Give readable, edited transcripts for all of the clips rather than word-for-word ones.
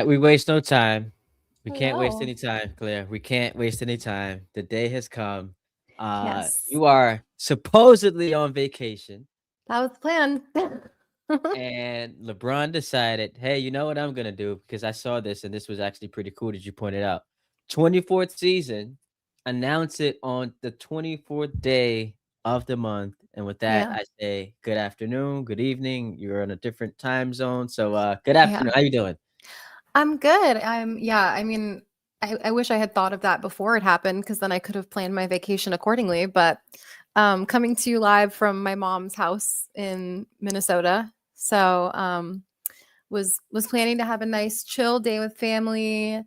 We waste no time. We can't waste Hello. any time, Claire. We can't waste any time. The day has come. Yes, You are supposedly on vacation, that was the plan. and LeBron decided, hey, you know what I'm gonna do? Because I saw this, and this was actually pretty cool that you pointed out. 24th season, announce it on the 24th day of the month. And with that, Yeah, I say good afternoon, good evening. You're on a different time zone. So good yeah. afternoon. How you doing? I'm good. Yeah, I mean, I wish I had thought of that before it happened because then I could have planned my vacation accordingly. But coming to you live from my mom's house in Minnesota. So was planning to have a nice chill day with family.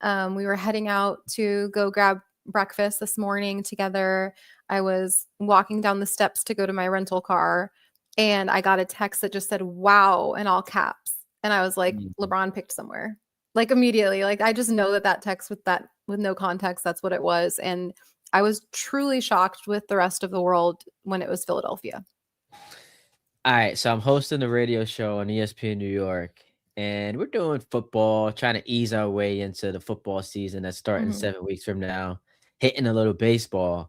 We were heading out to go grab breakfast this morning together. I was walking down the steps to go to my rental car, and I got a text that just said "Wow" in all caps, and I was like, Mm. "LeBron picked somewhere." Like immediately, like I just know that text with no context, that's what it was, and I was truly shocked with the rest of the world when it was Philadelphia. All right, so I'm hosting a radio show on ESPN New York, and we're doing football, trying to ease our way into the football season that's starting Mhm. 7 weeks from now, hitting a little baseball.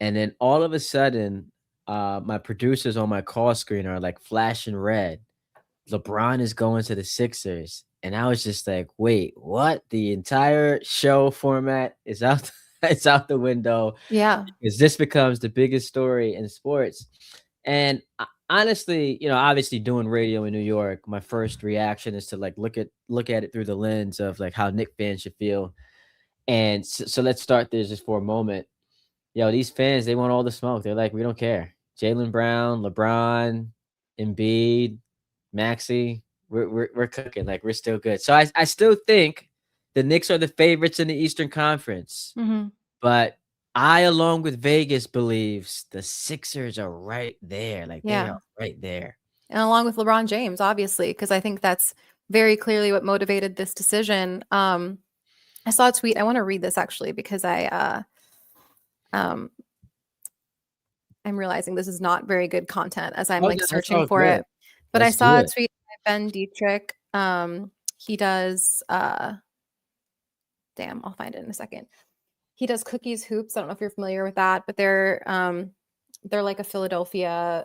And then all of a sudden, my producers on my call screen are like flashing red. LeBron is going to the Sixers. And I was just like, wait, what? The entire show format is out, it's out the window Yeah. because this becomes the biggest story in sports. And honestly, obviously doing radio in New York, my first reaction is to like look at it through the lens of like how Knick fans should feel. And so let's start there just for a moment. These fans, they want all the smoke. They're like, we don't care. Jalen Brown, LeBron, Embiid, Maxi, we're cooking. Like we're still good. So I still think the Knicks are the favorites in the Eastern Conference. Mhm. But I, along with Vegas, believes the Sixers are right there. Like they Yeah. are right there. And along with LeBron James, obviously, because I think that's very clearly what motivated this decision. I saw a tweet. I want to read this actually because um, I'm realizing this is not very good content as I'm Oh like no, that's searching all for good. it. But I Let's do saw a it. tweet by Ben Dietrich. He does. Damn, I'll find it in a second. He does Cookies Hoops. I don't know if you're familiar with that, but they're like a Philadelphia.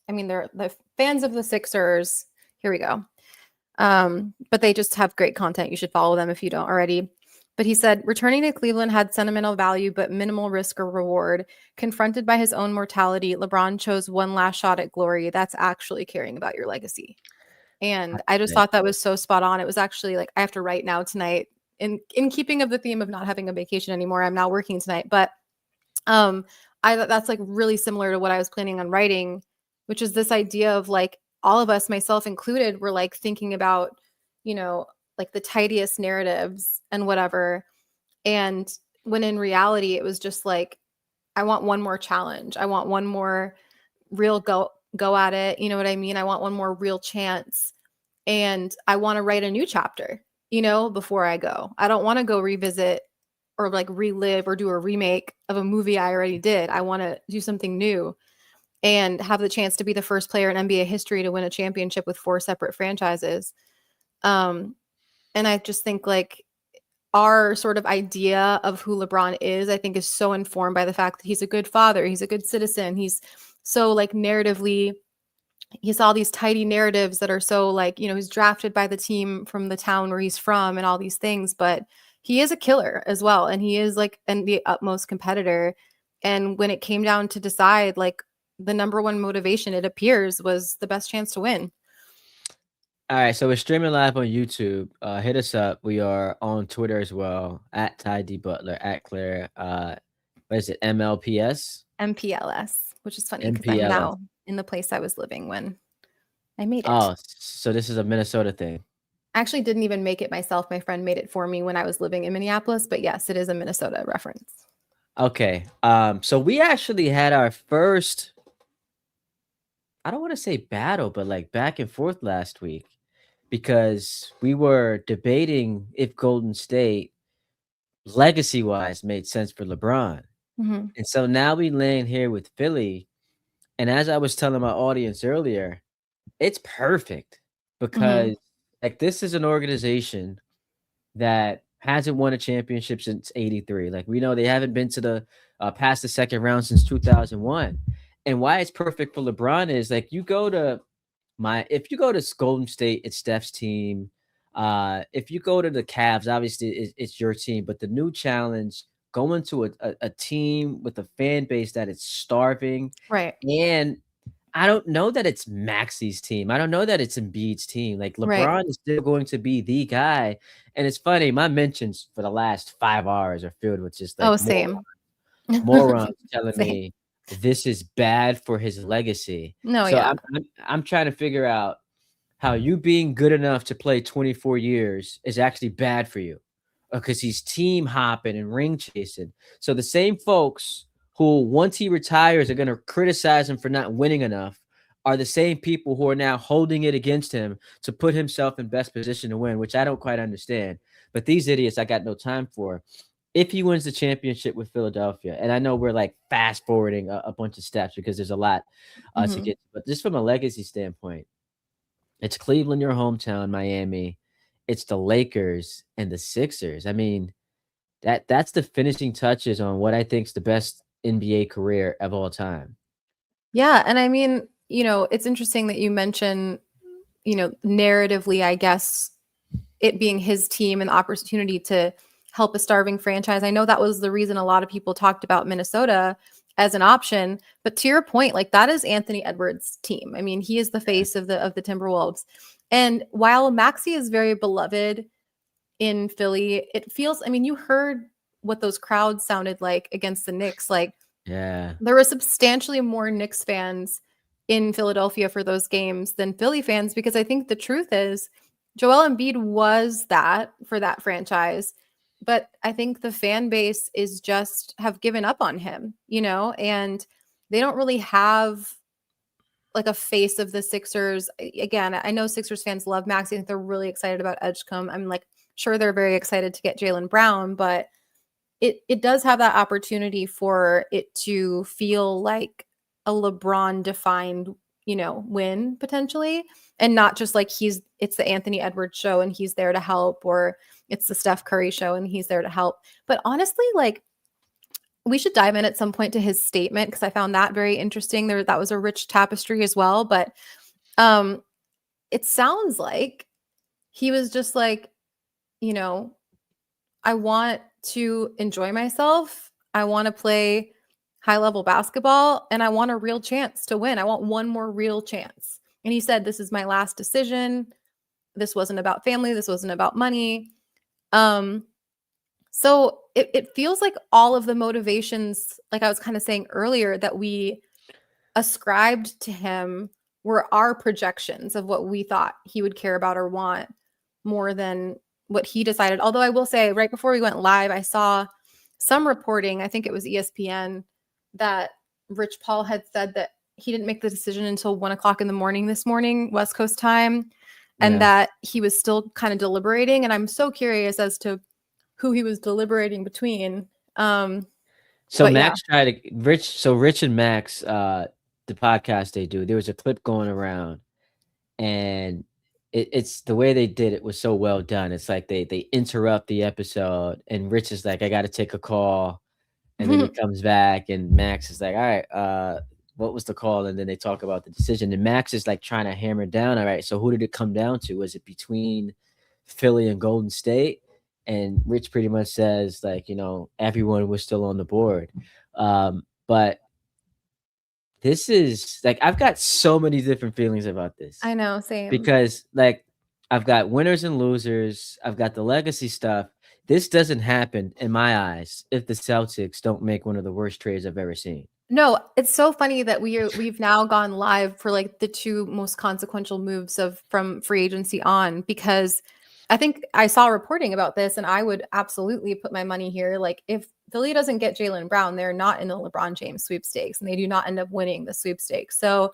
I mean, they're the fans of the Sixers. Here we go. But they just have great content. You should follow them if you don't already. But he said, returning to Cleveland had sentimental value, but minimal risk or reward. Confronted by his own mortality, LeBron chose one last shot at glory. That's actually caring about your legacy. I And I just love it. thought that was so spot on. It was actually like I have to write now tonight. In keeping of the theme of not having a vacation anymore, I'm now working tonight. But um, I thought that's like really similar to what I was planning on writing, which is this idea of like all of us, myself included, were like thinking about, you know, like the tidiest narratives and whatever. And when in reality, it was just like, I want one more challenge. I want one more real go at it. You know what I mean? I want one more real chance. And I want to write a new chapter, before I go. I don't want to go revisit or like relive or do a remake of a movie I already did. I want to do something new and have the chance to be the first player in NBA history to win a championship with four separate franchises. Um, and I just think like our sort of idea of who LeBron is, I think is so informed by the fact that he's a good father, he's a good citizen, he's so like narratively he's all these tidy narratives that are so like, he's drafted by the team from the town where he's from and all these things, but he is a killer as well. And he is like the utmost competitor. And when it came down to decide, like the number one motivation, it appears, was the best chance to win. All right, so we're streaming live on YouTube. Hit us up. We are on Twitter as well at Ty D Butler at Claire. What is it? MLPS, MPLS, which is funny because I'm MPLS. now in the place I was living when I made it. Oh, so this is a Minnesota thing. I actually didn't even make it myself. My friend made it for me when I was living in Minneapolis, but yes, it is a Minnesota reference. Okay. So we actually had our first, I don't want to say battle, but like back and forth last week because we were debating if Golden State legacy wise made sense for LeBron. Mhm. And so now we land here with Philly. And as I was telling my audience earlier, it's perfect Mhm. because like this is an organization that hasn't won a championship since '83. Like we know they haven't been to the past the second round since 2001. And why it's perfect for LeBron is like if you go to Golden State, it's Steph's team. If you go to the Cavs, obviously it's your team. But the new challenge, going to a team with a fan base that is starving, Right. and I don't know that it's Maxi's team. I don't know that it's Embiid's team. Like Right. LeBron is still going to be the guy. And it's funny, my mentions for the last 5 hours are filled with just like Oh, same. morons telling Same. me this is bad for his legacy. No, So yeah. I'm trying to figure out how you being good enough to play 24 years is actually bad for you because he's team hopping and ring chasing. So the same folks who, once he retires, are going to criticize him for not winning enough are the same people who are now holding it against him to put himself in best position to win, which I don't quite understand. But these idiots, I got no time for. If he wins the championship with Philadelphia, and I know we're like fast forwarding a bunch of steps because there's a lot to Mhm. get, but just from a legacy standpoint, it's Cleveland, your hometown, Miami. It's the Lakers and the Sixers. I mean, that's the finishing touches on what I think is the best NBA career of all time. Yeah, and I mean, it's interesting that you mention, narratively, I guess, it being his team and the opportunity to help a starving franchise. I know that was the reason a lot of people talked about Minnesota as an option, but to your point, like that is Anthony Edwards' team. I mean, he is the face of the Timberwolves. And while Maxey is very beloved in Philly, it feels, I mean, you heard what those crowds sounded like against the Knicks. Like Yeah. there were substantially more Knicks fans in Philadelphia for those games than Philly fans because I think the truth is Joel Embiid was that for that franchise, but I think the fan base is just have given up on him, and they don't really have like a face of the Sixers. Again, I know Sixers fans love Max. I think they're really excited about Edgecombe. I'm like sure they're very excited to get Jaylen Brown, but it does have that opportunity for it to feel like a LeBron defined, win potentially, and not just like it's the Anthony Edwards show and he's there to help, or it's the Steph Curry show and he's there to help. But honestly, like we should dive in at some point to his statement because I found that very interesting. That was a rich tapestry as well, but um it sounds like he was just like, you know, I want to enjoy myself. I want to play high level basketball and I want a real chance to win. I want one more real chance. And he said, this is my last decision. This wasn't about family. This wasn't about money. Um, so it feels like all of the motivations, like I was kind of saying earlier, that we ascribed to him were our projections of what we thought he would care about or want more than what he decided. Although I will say, right before we went live, I saw some reporting, I think it was ESPN, that Rich Paul had said that he didn't make the decision until 1 o'clock in the morning this morning, West Coast time, and Yeah. that he was still kind of deliberating. And I'm so curious as to who he was deliberating between. So But yeah. Max tried to Rich and Max, the podcast they do, there was a clip going around and it's the way they did it was so well done. It's like they interrupt the episode and Rich is like, I gotta take a call. And then he comes back and Max is like, all right, what was the call? And then they talk about the decision. And Max is like trying to hammer down, all right, so who did it come down to? Was it between Philly and Golden State? And Rich pretty much says, like, everyone was still on the board. But this is like, I've got so many different feelings about this I know, same. because, like, I've got winners and losers. I've got the legacy stuff. This doesn't happen in my eyes if the Celtics don't make one of the worst trades I've ever seen. No, it's so funny that we've now gone live for like the two most consequential moves from free agency on, because I think I saw reporting about this and I would absolutely put my money here. Like if Philly doesn't get Jaylen Brown, they're not in the LeBron James sweepstakes and they do not end up winning the sweepstakes. So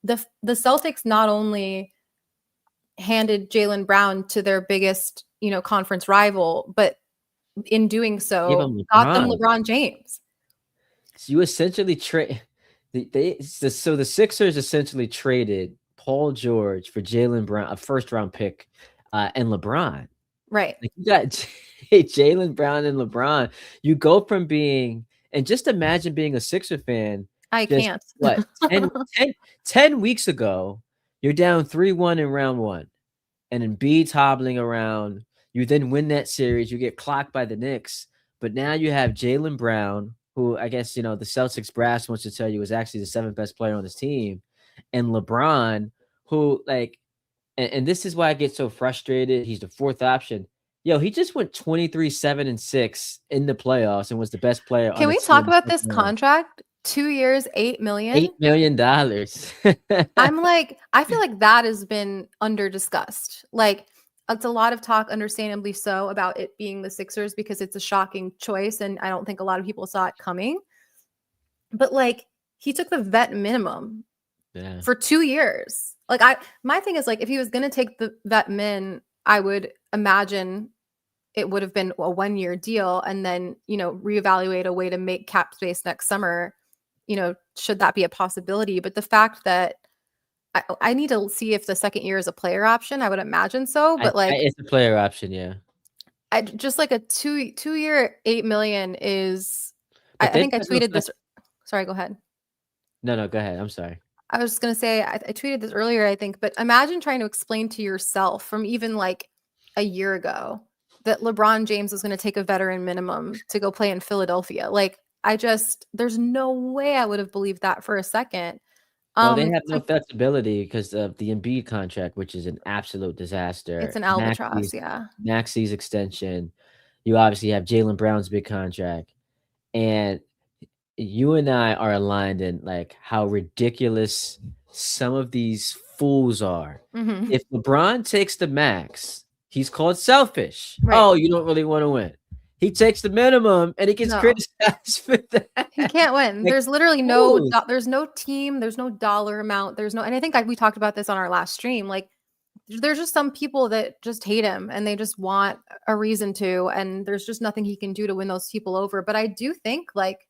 the Celtics not only handed Jaylen Brown to their biggest, conference rival, but in doing Give so them got them LeBron. LeBron James. So you essentially trade so the Sixers essentially traded Paul George for Jaylen Brown, a first round pick, and LeBron. Right. Like you got Jaylen Brown and LeBron, you go from being, and just imagine being a Sixer fan I just can't. what, 10 weeks ago, you're down 3-1 in round one, and Embiid's hobbling around. You then win that series, you get clocked by the Knicks, but now you have Jaylen Brown, who I guess, the Celtics brass wants to tell you is actually the seventh best player on this team, and LeBron, who like, and this is why I get so frustrated. He's the fourth option. Yo, he just went 23, 7, and 6 in the playoffs and was the best player on Can the we team talk the about this second round. contract? 2 years, 8 million? $8 million. I'm like, I feel like that has been under discussed. Like, it's a lot of talk, understandably so, about it being the Sixers because it's a shocking choice, and I don't think a lot of people saw it coming. But like, he took the vet minimum Yeah. for 2 years. Like, my thing is like, if he was gonna take the vet min, I would imagine it would have been a 1-year deal, and then reevaluate a way to make cap space next summer. Should that be a possibility? But the fact that I need to see if the second year is a player option. I would imagine so, but like, It's a player option, yeah. I just like a two-year 8 million is. But I they've think I got no tweeted flex. this. Sorry, go ahead. No, go ahead. I'm sorry. I was just gonna say I tweeted this earlier, I think, but imagine trying to explain to yourself from even like a year ago that LeBron James was going to take a veteran minimum to go play in Philadelphia. Like, there's no way I would have believed that for a second. Well, they have no So flexibility because of the Embiid contract, which is an absolute it's disaster. an albatross, yeah. Maxi's extension. You obviously have Jaylen Brown's big contract. And you and I are aligned in like how ridiculous some of these fools are. Hmm. If LeBron takes the max, he's called selfish. Right. Oh, you don't really want to win. He takes the minimum and he gets No, criticized for he that. can't win. Like There's literally fools. there's no team, there's no dollar amount, there's no, and I think we talked about this on our last stream. Like, there's just some people that just hate him and they just want a reason to, and there's just nothing he can do to win those people over. But I do think like,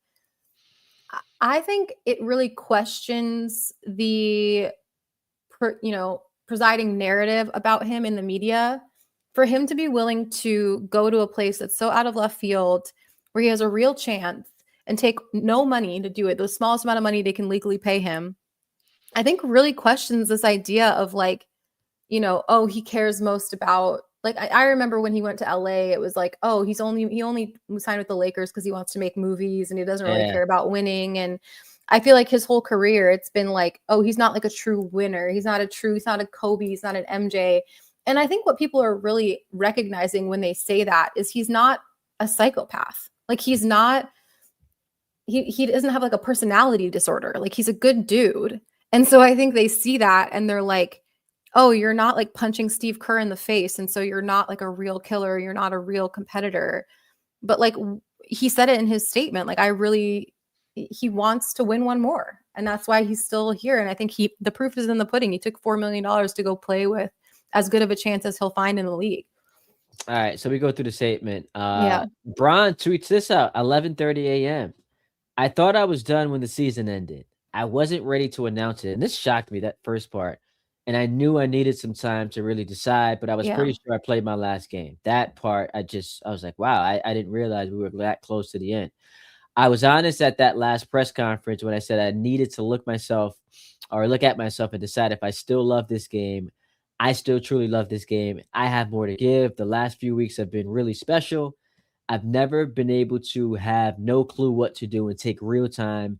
I think it really questions the presiding narrative about him in the media, for him to be willing to go to a place that's so out of left field where he has a real chance and take no money to do it, the smallest amount of money they can legally pay him. I think really questions this idea of like, oh, he cares most about, like, I remember when he went to LA, it was like, oh, he only signed with the Lakers because he wants to make movies and he doesn't really Yeah. care about winning. And I feel like his whole career, it's been like, oh, he's not like a true winner. He's not a Kobe. He's not an MJ. And I think what people are really recognizing when they say that is he's not a psychopath. Like, he's not, he doesn't have like a personality disorder. Like, he's a good dude. And so I think they see that and they're like, oh, you're not like punching Steve Kerr in the face. And so you're not like a real killer. You're not a real competitor. But like, he said it in his statement, like, he wants to win one more. And that's why he's still here. And I think the proof is in the pudding. He took $4 million to go play with as good of a chance as he'll find in the league. All right. So we go through the statement. Yeah. Bron tweets this out 11:30 a.m. I thought I was done when the season ended. I wasn't ready to announce it. And this shocked me, that first part. And I knew I needed some time to really decide, but I was Yeah. pretty sure I played my last game. That part, I was like, wow, I didn't realize we were that close to the end. I was honest at that last press conference when I said I needed to look at myself and decide if I still love this game. I still truly love this game. I have more to give. The last few weeks have been really special. I've never been able to have no clue what to do and take real time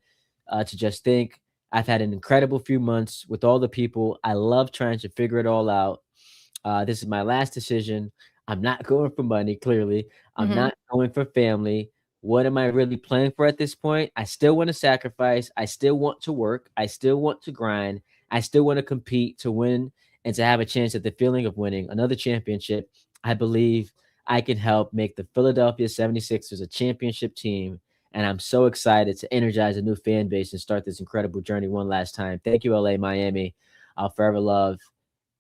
to just think. I've had an incredible few months with all the people. I love trying to figure it all out. This is my last decision. I'm not going for money, clearly. I'm Mm-hmm. not going for family. What am I really playing for at this point? I still want to sacrifice. I still want to work. I still want to grind. I still want to compete to win and to have a chance at the feeling of winning another championship. I believe I can help make the Philadelphia 76ers a championship team. And I'm so excited to energize a new fan base and start this incredible journey one last time. Thank you, LA, Miami. I'll forever love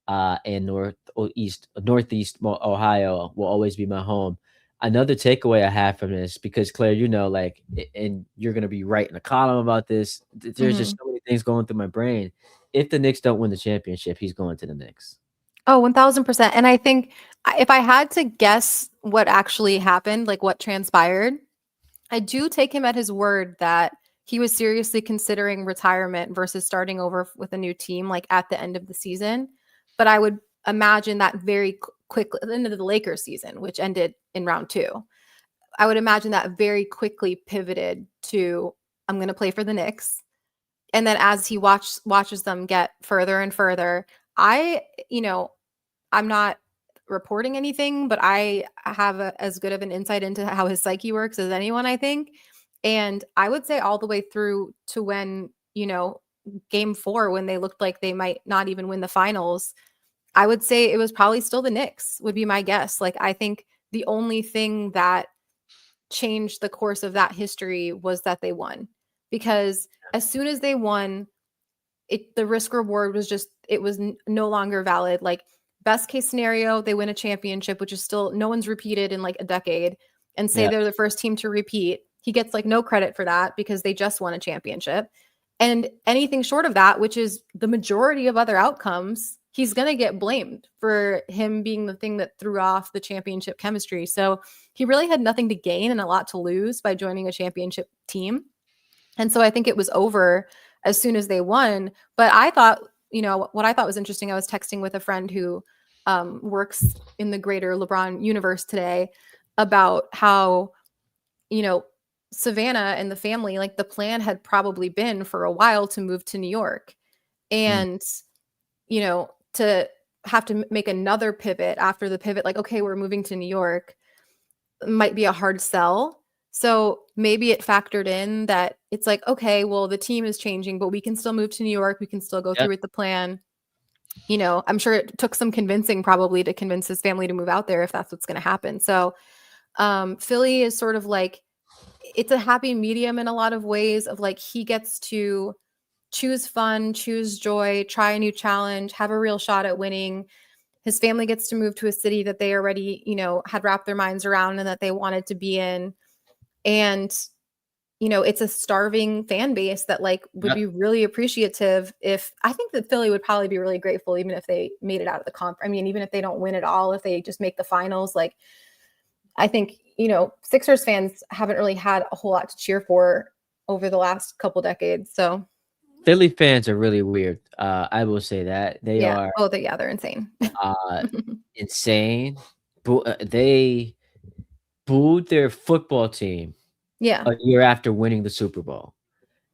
and Northeast Ohio will always be my home. Another takeaway I have from this, because Claire, like, and you're gonna be writing a column about this. There's Mm-hmm. just so many things going through my brain. If the Knicks don't win the championship, he's going to the Knicks. Oh, 1000%. And I think if I had to guess what actually happened, like what transpired, I do take him at his word that he was seriously considering retirement versus starting over with a new team, like at the end of the season. But I would imagine that very quickly, at the end of the Lakers season, which ended in round 2, I would imagine that very quickly pivoted to, I'm going to play for the Knicks. And then as he watches them get further and further, I, you know, I'm not reporting anything, but I have as good of an insight into how his psyche works as anyone, I think. And I would say all the way through to when, game 4, when they looked like they might not even win the finals, I would say it was probably still the Knicks, would be my guess. Like, I think the only thing that changed the course of that history was that they won. Because as soon as they won, the risk reward was just, it was no longer valid. Like, best case scenario, they win a championship, which is still, no one's repeated in like a decade, and say Yeah. they're the first team to repeat. He gets like no credit for that because they just won a championship. And anything short of that, which is the majority of other outcomes, he's going to get blamed for him being the thing that threw off the championship chemistry. So he really had nothing to gain and a lot to lose by joining a championship team. And so I think it was over as soon as they won. But I thought, what I thought was interesting, I was texting with a friend who works in the greater LeBron universe today about how, Savannah and the family, like the plan had probably been for a while to move to New York. Mm. And, to have to make another pivot after the pivot, like, okay, we're moving to New York, might be a hard sell. So maybe it factored in that it's like, okay, well, the team is changing, but we can still move to New York. We can still go Yep. through with the plan. I'm sure it took some convincing probably to convince his family to move out there if that's what's going to happen. So Philly is sort of like, it's a happy medium in a lot of ways of like, he gets to choose fun, choose joy, try a new challenge, have a real shot at winning. His family gets to move to a city that they already, had wrapped their minds around and that they wanted to be in. And, it's a starving fan base that like would Yep. be really appreciative. If I think that Philly would probably be really grateful, even if they made it out of the conference. I mean, even if they don't win at all, if they just make the finals, like, I think, Sixers fans haven't really had a whole lot to cheer for over the last couple decades. So Philly fans are really weird. I will say that they yeah. are Oh, they're insane. uh, insane. They booed their football team Yeah. a year after winning the Super Bowl,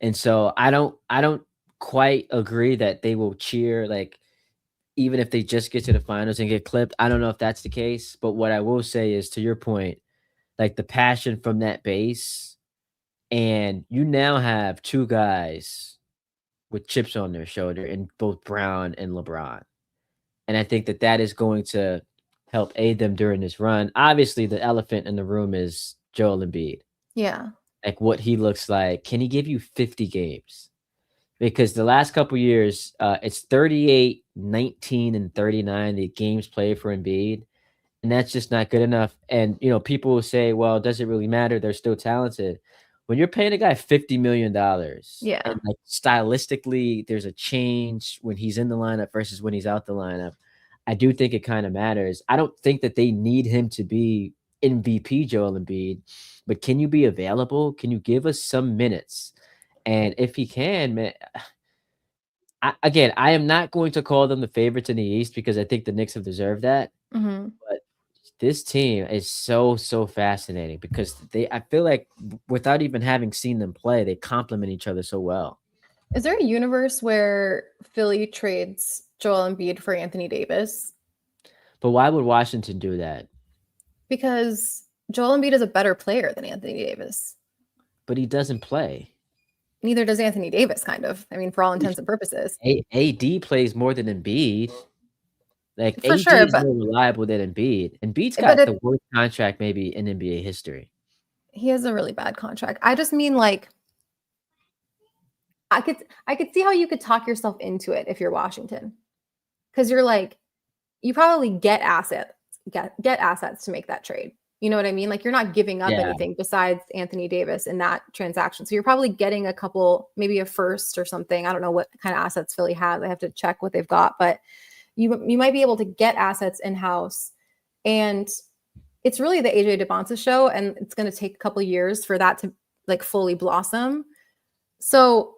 and so I don't quite agree that they will cheer like even if they just get to the finals and get clipped. I don't know if that's the case, but what I will say is to your point, like the passion from that base, and you now have two guys with chips on their shoulder in both Brown and LeBron. And I think that that is going to help aid them during this run. Obviously, the elephant in the room is Joel Embiid. Yeah. Like what he looks like. Can he give you 50 games? Because the last couple years, it's 38, 19, and 39, the games played for Embiid. And that's just not good enough. And, people will say, well, does it really matter? They're still talented. When you're paying a guy $50 million Yeah. and like stylistically, there's a change when he's in the lineup versus when he's out the lineup. I do think it kind of matters. I don't think that they need him to be MVP Joel Embiid, but can you be available? Can you give us some minutes? And if he can, man, I am not going to call them the favorites in the East because I think the Knicks have deserved that. Mm-hmm. But this team is so, so fascinating because I feel like without even having seen them play, they complement each other so well. Is there a universe where Philly trades Joel Embiid for Anthony Davis? But why would Washington do that? Because Joel Embiid is a better player than Anthony Davis. But he doesn't play. Neither does Anthony Davis, kind of. I mean, for all intents and purposes. AD plays more than Embiid. Like For AD sure, is more reliable than Embiid. Embiid's but got the worst contract maybe in NBA history. he has a really bad contract. I just mean like I could see how you could talk yourself into it if you're Washington. Because you're like, you probably get assets to make that trade. You know what I mean? Like you're not giving up anything besides Anthony Davis in that transaction. So you're probably getting a couple, maybe a first or something. I don't know what kind of assets Philly has. I have to check what they've got, but you might be able to get assets in-house. And it's really the AJ DeBonsa show, and it's going to take a couple of years for that to like fully blossom. So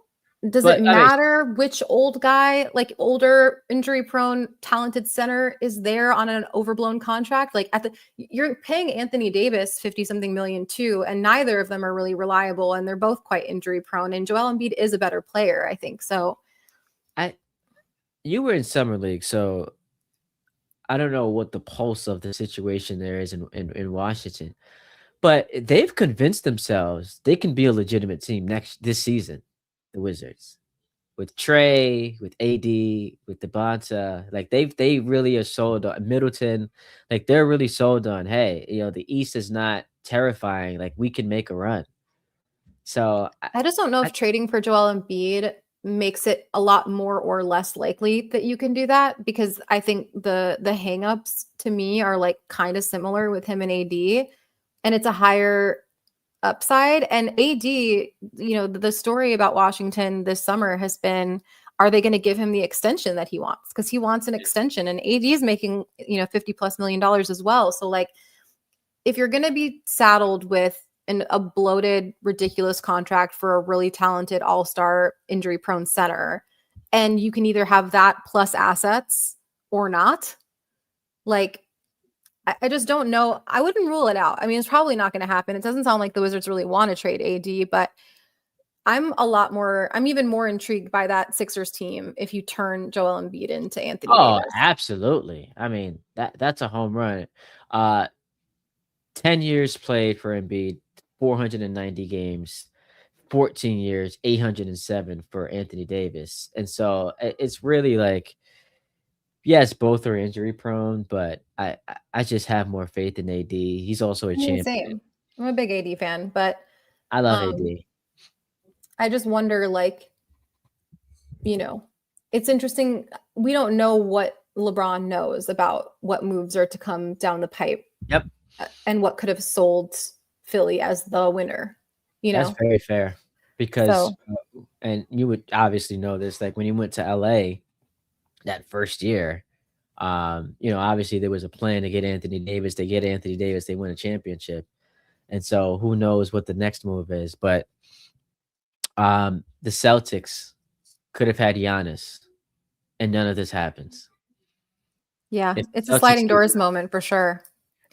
does it But I mean, matter which old guy, like older, injury prone, talented center is there on an overblown contract? Like you're paying Anthony Davis 50 something million too, and neither of them are really reliable, and they're both quite injury prone. And Joel Embiid is a better player, I think. So you were in summer league, so I don't know what the pulse of the situation there is in Washington, but they've convinced themselves they can be a legitimate team this season, the Wizards. With Trey, with AD, with Devonta, like they really are sold on Middleton, like they're really sold on, hey, the East is not terrifying, like we can make a run. So I just don't know I if trading for Joel Embiid makes it a lot more or less likely that you can do that, because I think the hangups to me are like kind of similar with him and AD, and it's a higher upside. And AD, the story about Washington this summer has been, are they going to give him the extension that he wants? Because he wants an extension, and AD is making $50+ million as well. So like, if you're going to be saddled with a bloated, ridiculous contract for a really talented all-star injury-prone center, and you can either have that plus assets or not, like, I just don't know. I wouldn't rule it out. I mean, it's probably not going to happen. It doesn't sound like the Wizards really want to trade AD, but I'm even more intrigued by that Sixers team if you turn Joel Embiid into Anthony Oh, Davis. absolutely. I mean, that's a home run. 10 years played for Embiid, 490 games, 14 years, 807 for Anthony Davis. And so it's really like, yes, both are injury prone, but I just have more faith in AD. He's also a I mean, champion. same. I'm a big AD fan, but I love um, AD. I just wonder, like, it's interesting. We don't know what LeBron knows about what moves are to come down the pipe Yep. and what could have sold Philly as the winner, That's very fair because, So, and you would obviously know this, like when you went to LA that first year, obviously there was a plan to get Anthony Davis. They get Anthony Davis, they win a championship. And so who knows what the next move is. But the Celtics could have had Giannis, and none of this happens. yeah, If it's a the Celtics sliding do doors moment for sure.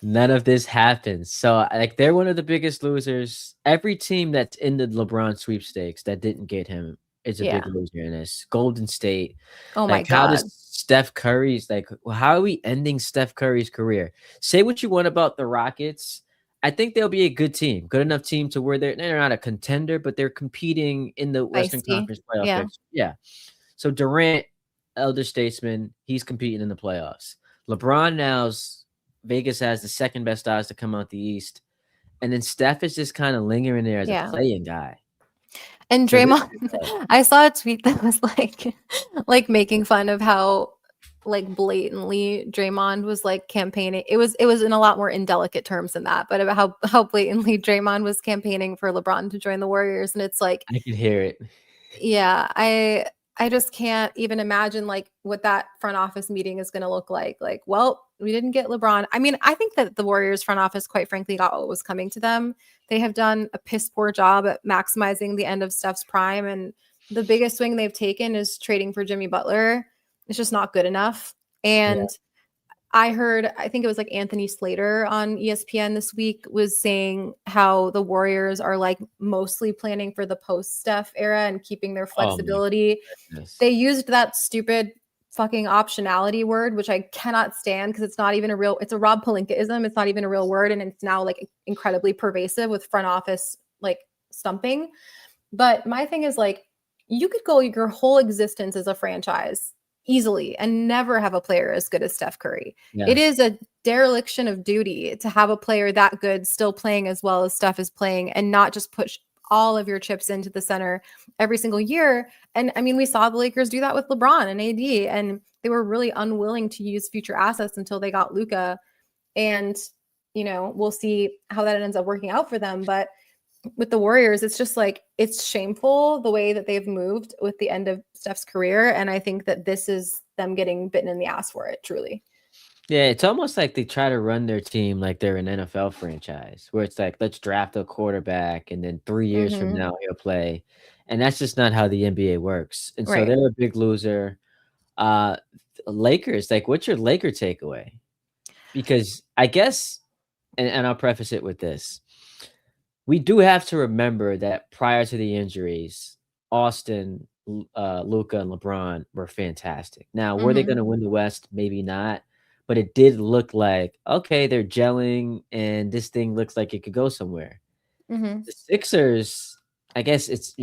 none of this happens. So, like, they're one of the biggest losers. Every team that's in the LeBron sweepstakes that didn't get him is a Yeah. big loser in this. Golden State. Oh my Like, how God. does Steph Curry's like, how are we ending Steph Curry's career? Say what you want about the Rockets. I think they'll be a good team, good enough team to where they're not a contender, but they're competing in the Western Feisty. Conference playoff Yeah. picture. Yeah. So Durant, elder statesman, he's competing in the playoffs. LeBron now's Vegas has the second best odds to come out the East. And then Steph is just kind of lingering there as a Yeah. playing guy. And So this Draymond, is tough. I saw a tweet that was like making fun of how like blatantly Draymond was like campaigning. It was in a lot more indelicate terms than that, but about how blatantly Draymond was campaigning for LeBron to join the Warriors. And it's like, I can hear it. yeah, I just can't even imagine like what that front office meeting is going to look like. Like, well, we didn't get LeBron. I mean, I think that the Warriors front office, quite frankly, got what was coming to them. They have done a piss poor job at maximizing the end of Steph's prime, and the biggest swing they've taken is trading for Jimmy Butler. It's just not good enough. Yeah. And I think it was like Anthony Slater on ESPN this week was saying how the Warriors are like mostly planning for the post Steph era and keeping their Oh my flexibility. goodness. They used that stupid fucking optionality word, which I cannot stand because it's not even it's a Rob Pelinkaism. It's not even a real word. And it's now like incredibly pervasive with front office like stumping. But my thing is like, you could go your whole existence as a franchise easily and never have a player as good as Steph Curry. Yeah. It is a dereliction of duty to have a player that good still playing as well as Steph is playing and not just push all of your chips into the center every single year. And I mean, we saw the Lakers do that with LeBron and AD, and they were really unwilling to use future assets until they got Luka. And, we'll see how that ends up working out for them. But with the Warriors, it's just like it's shameful the way that they've moved with the end of Steph's career, and I think that this is them getting bitten in the ass for it, truly. Yeah, it's almost like they try to run their team like they're an NFL franchise, where it's like, let's draft a quarterback, and then 3 years from Mhm. now he'll play, and that's just not how the NBA works. And so Right. they're a big loser. Uh, Lakers, like, what's your Laker takeaway? Because I guess, and I'll preface it with this: we do have to remember that prior to the injuries, Austin, Luka, and LeBron were fantastic. Now, were they Mhm. gonna win the West? Maybe not, but it did look like, okay, they're gelling, and this thing looks like it could go somewhere. Mhm. The Sixers, I guess it's,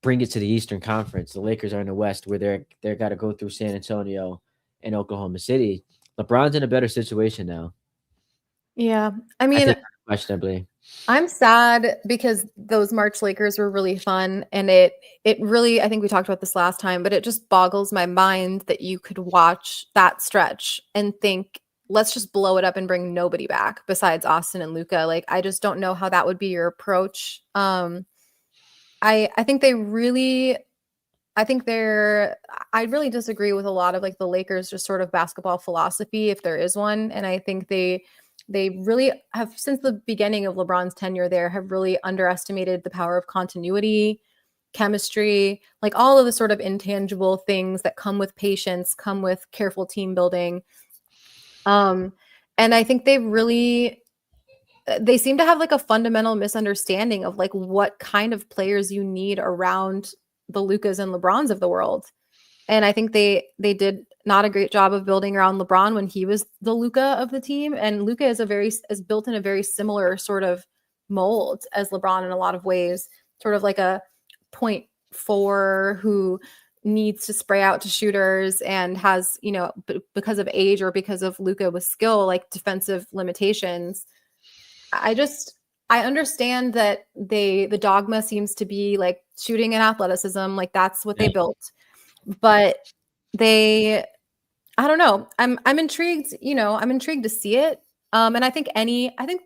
bring it to the Eastern Conference. The Lakers are in the West, where they're gotta go through San Antonio and Oklahoma City. LeBron's in a better situation now, Yeah. I I mean, think unquestionably. I'm sad because those March Lakers were really fun, and it really, I think we talked about this last time, but it just boggles my mind that you could watch that stretch and think, let's just blow it up and bring nobody back besides Austin and Luca. Like, I just don't know how that would be your approach. I think they really, I think they're I really disagree with a lot of like the Lakers just sort of basketball philosophy, if there is one. And I think they really have, since the beginning of LeBron's tenure there, have really underestimated the power of continuity, chemistry, like all of the sort of intangible things that come with patience, come with careful team building. Um, and I think they seem to have like a fundamental misunderstanding of like what kind of players you need around the Lucas and LeBrons of the world. And I think they did not a great job of building around LeBron when he was the Luca of the team. And Luca is built in a very similar sort of mold as LeBron in a lot of ways, sort of like a point four who needs to spray out to shooters and has, because of age or because of Luca with skill, like defensive limitations. I just I understand that the dogma seems to be like shooting and athleticism, like that's what they Yeah. built. But they I don't know. I'm intrigued, I'm intrigued to see it. And I think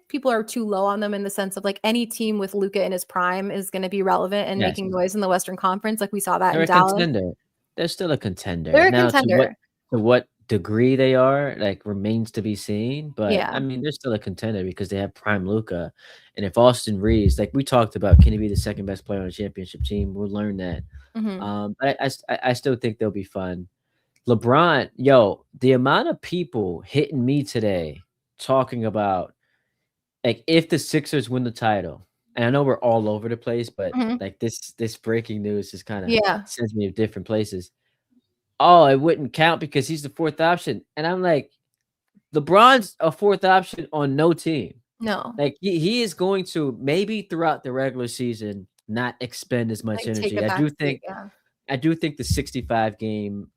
people are too low on them in the sense of like any team with Luca in his prime is going to be relevant and Yes. making noise in the Western Conference. Like we saw that They're in a Dallas. contender. They're still a contender. They're a Now contender. to what degree they are, like, remains to be seen, but, I Yeah. mean, they're still a contender because they have prime Luka, and if Austin Reeves, like we talked about, can he be the second best player on a championship team? We'll learn that. Hmm. I still think they'll be fun. LeBron, yo, the amount of people hitting me today talking about, like, if the Sixers win the title, and I know we're all over the place, but, Hmm. like, this breaking news just kinda Yeah. sends me to different places. "Oh, it wouldn't count because he's the 4th option," and I'm like, "LeBron's a 4th option on no team." No. Like, he is going to, maybe throughout the regular season, not expend as much Like take energy. a I do back seat. think Yeah. I do think the 65 game,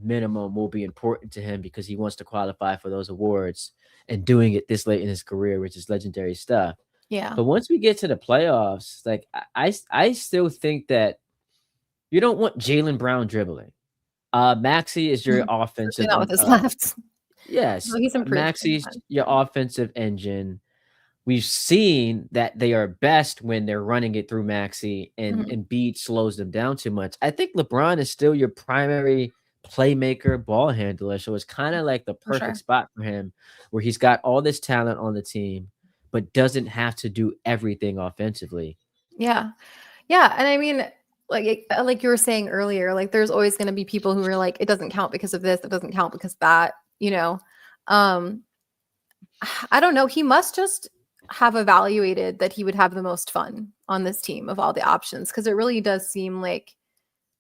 minimum will be important to him because he wants to qualify for those awards, and doing it this late in his career, which is legendary stuff. Yeah. But once we get to the playoffs, like, I still think that you don't want Jaylen Brown dribbling. Maxey is your Especially offensive not with and his left. yes, No, he's improved since Maxey's then. your offensive engine. We've seen that they are best when they're running it through Maxey, and Mhm. Embiid slows them down too much. I think LeBron is still your primary playmaker, ball handler, so it's kinda like the For perfect sure. spot for him, where he's got all this talent on the team, but doesn't have to do everything offensively. Yeah. Yeah, and I mean, like you were saying earlier, like there's always going to be people who are like, it doesn't count because of this, it doesn't count because of that, you know. Um, I don't know. He must just have evaluated that he would have the most fun on this team of all the options because it really does seem like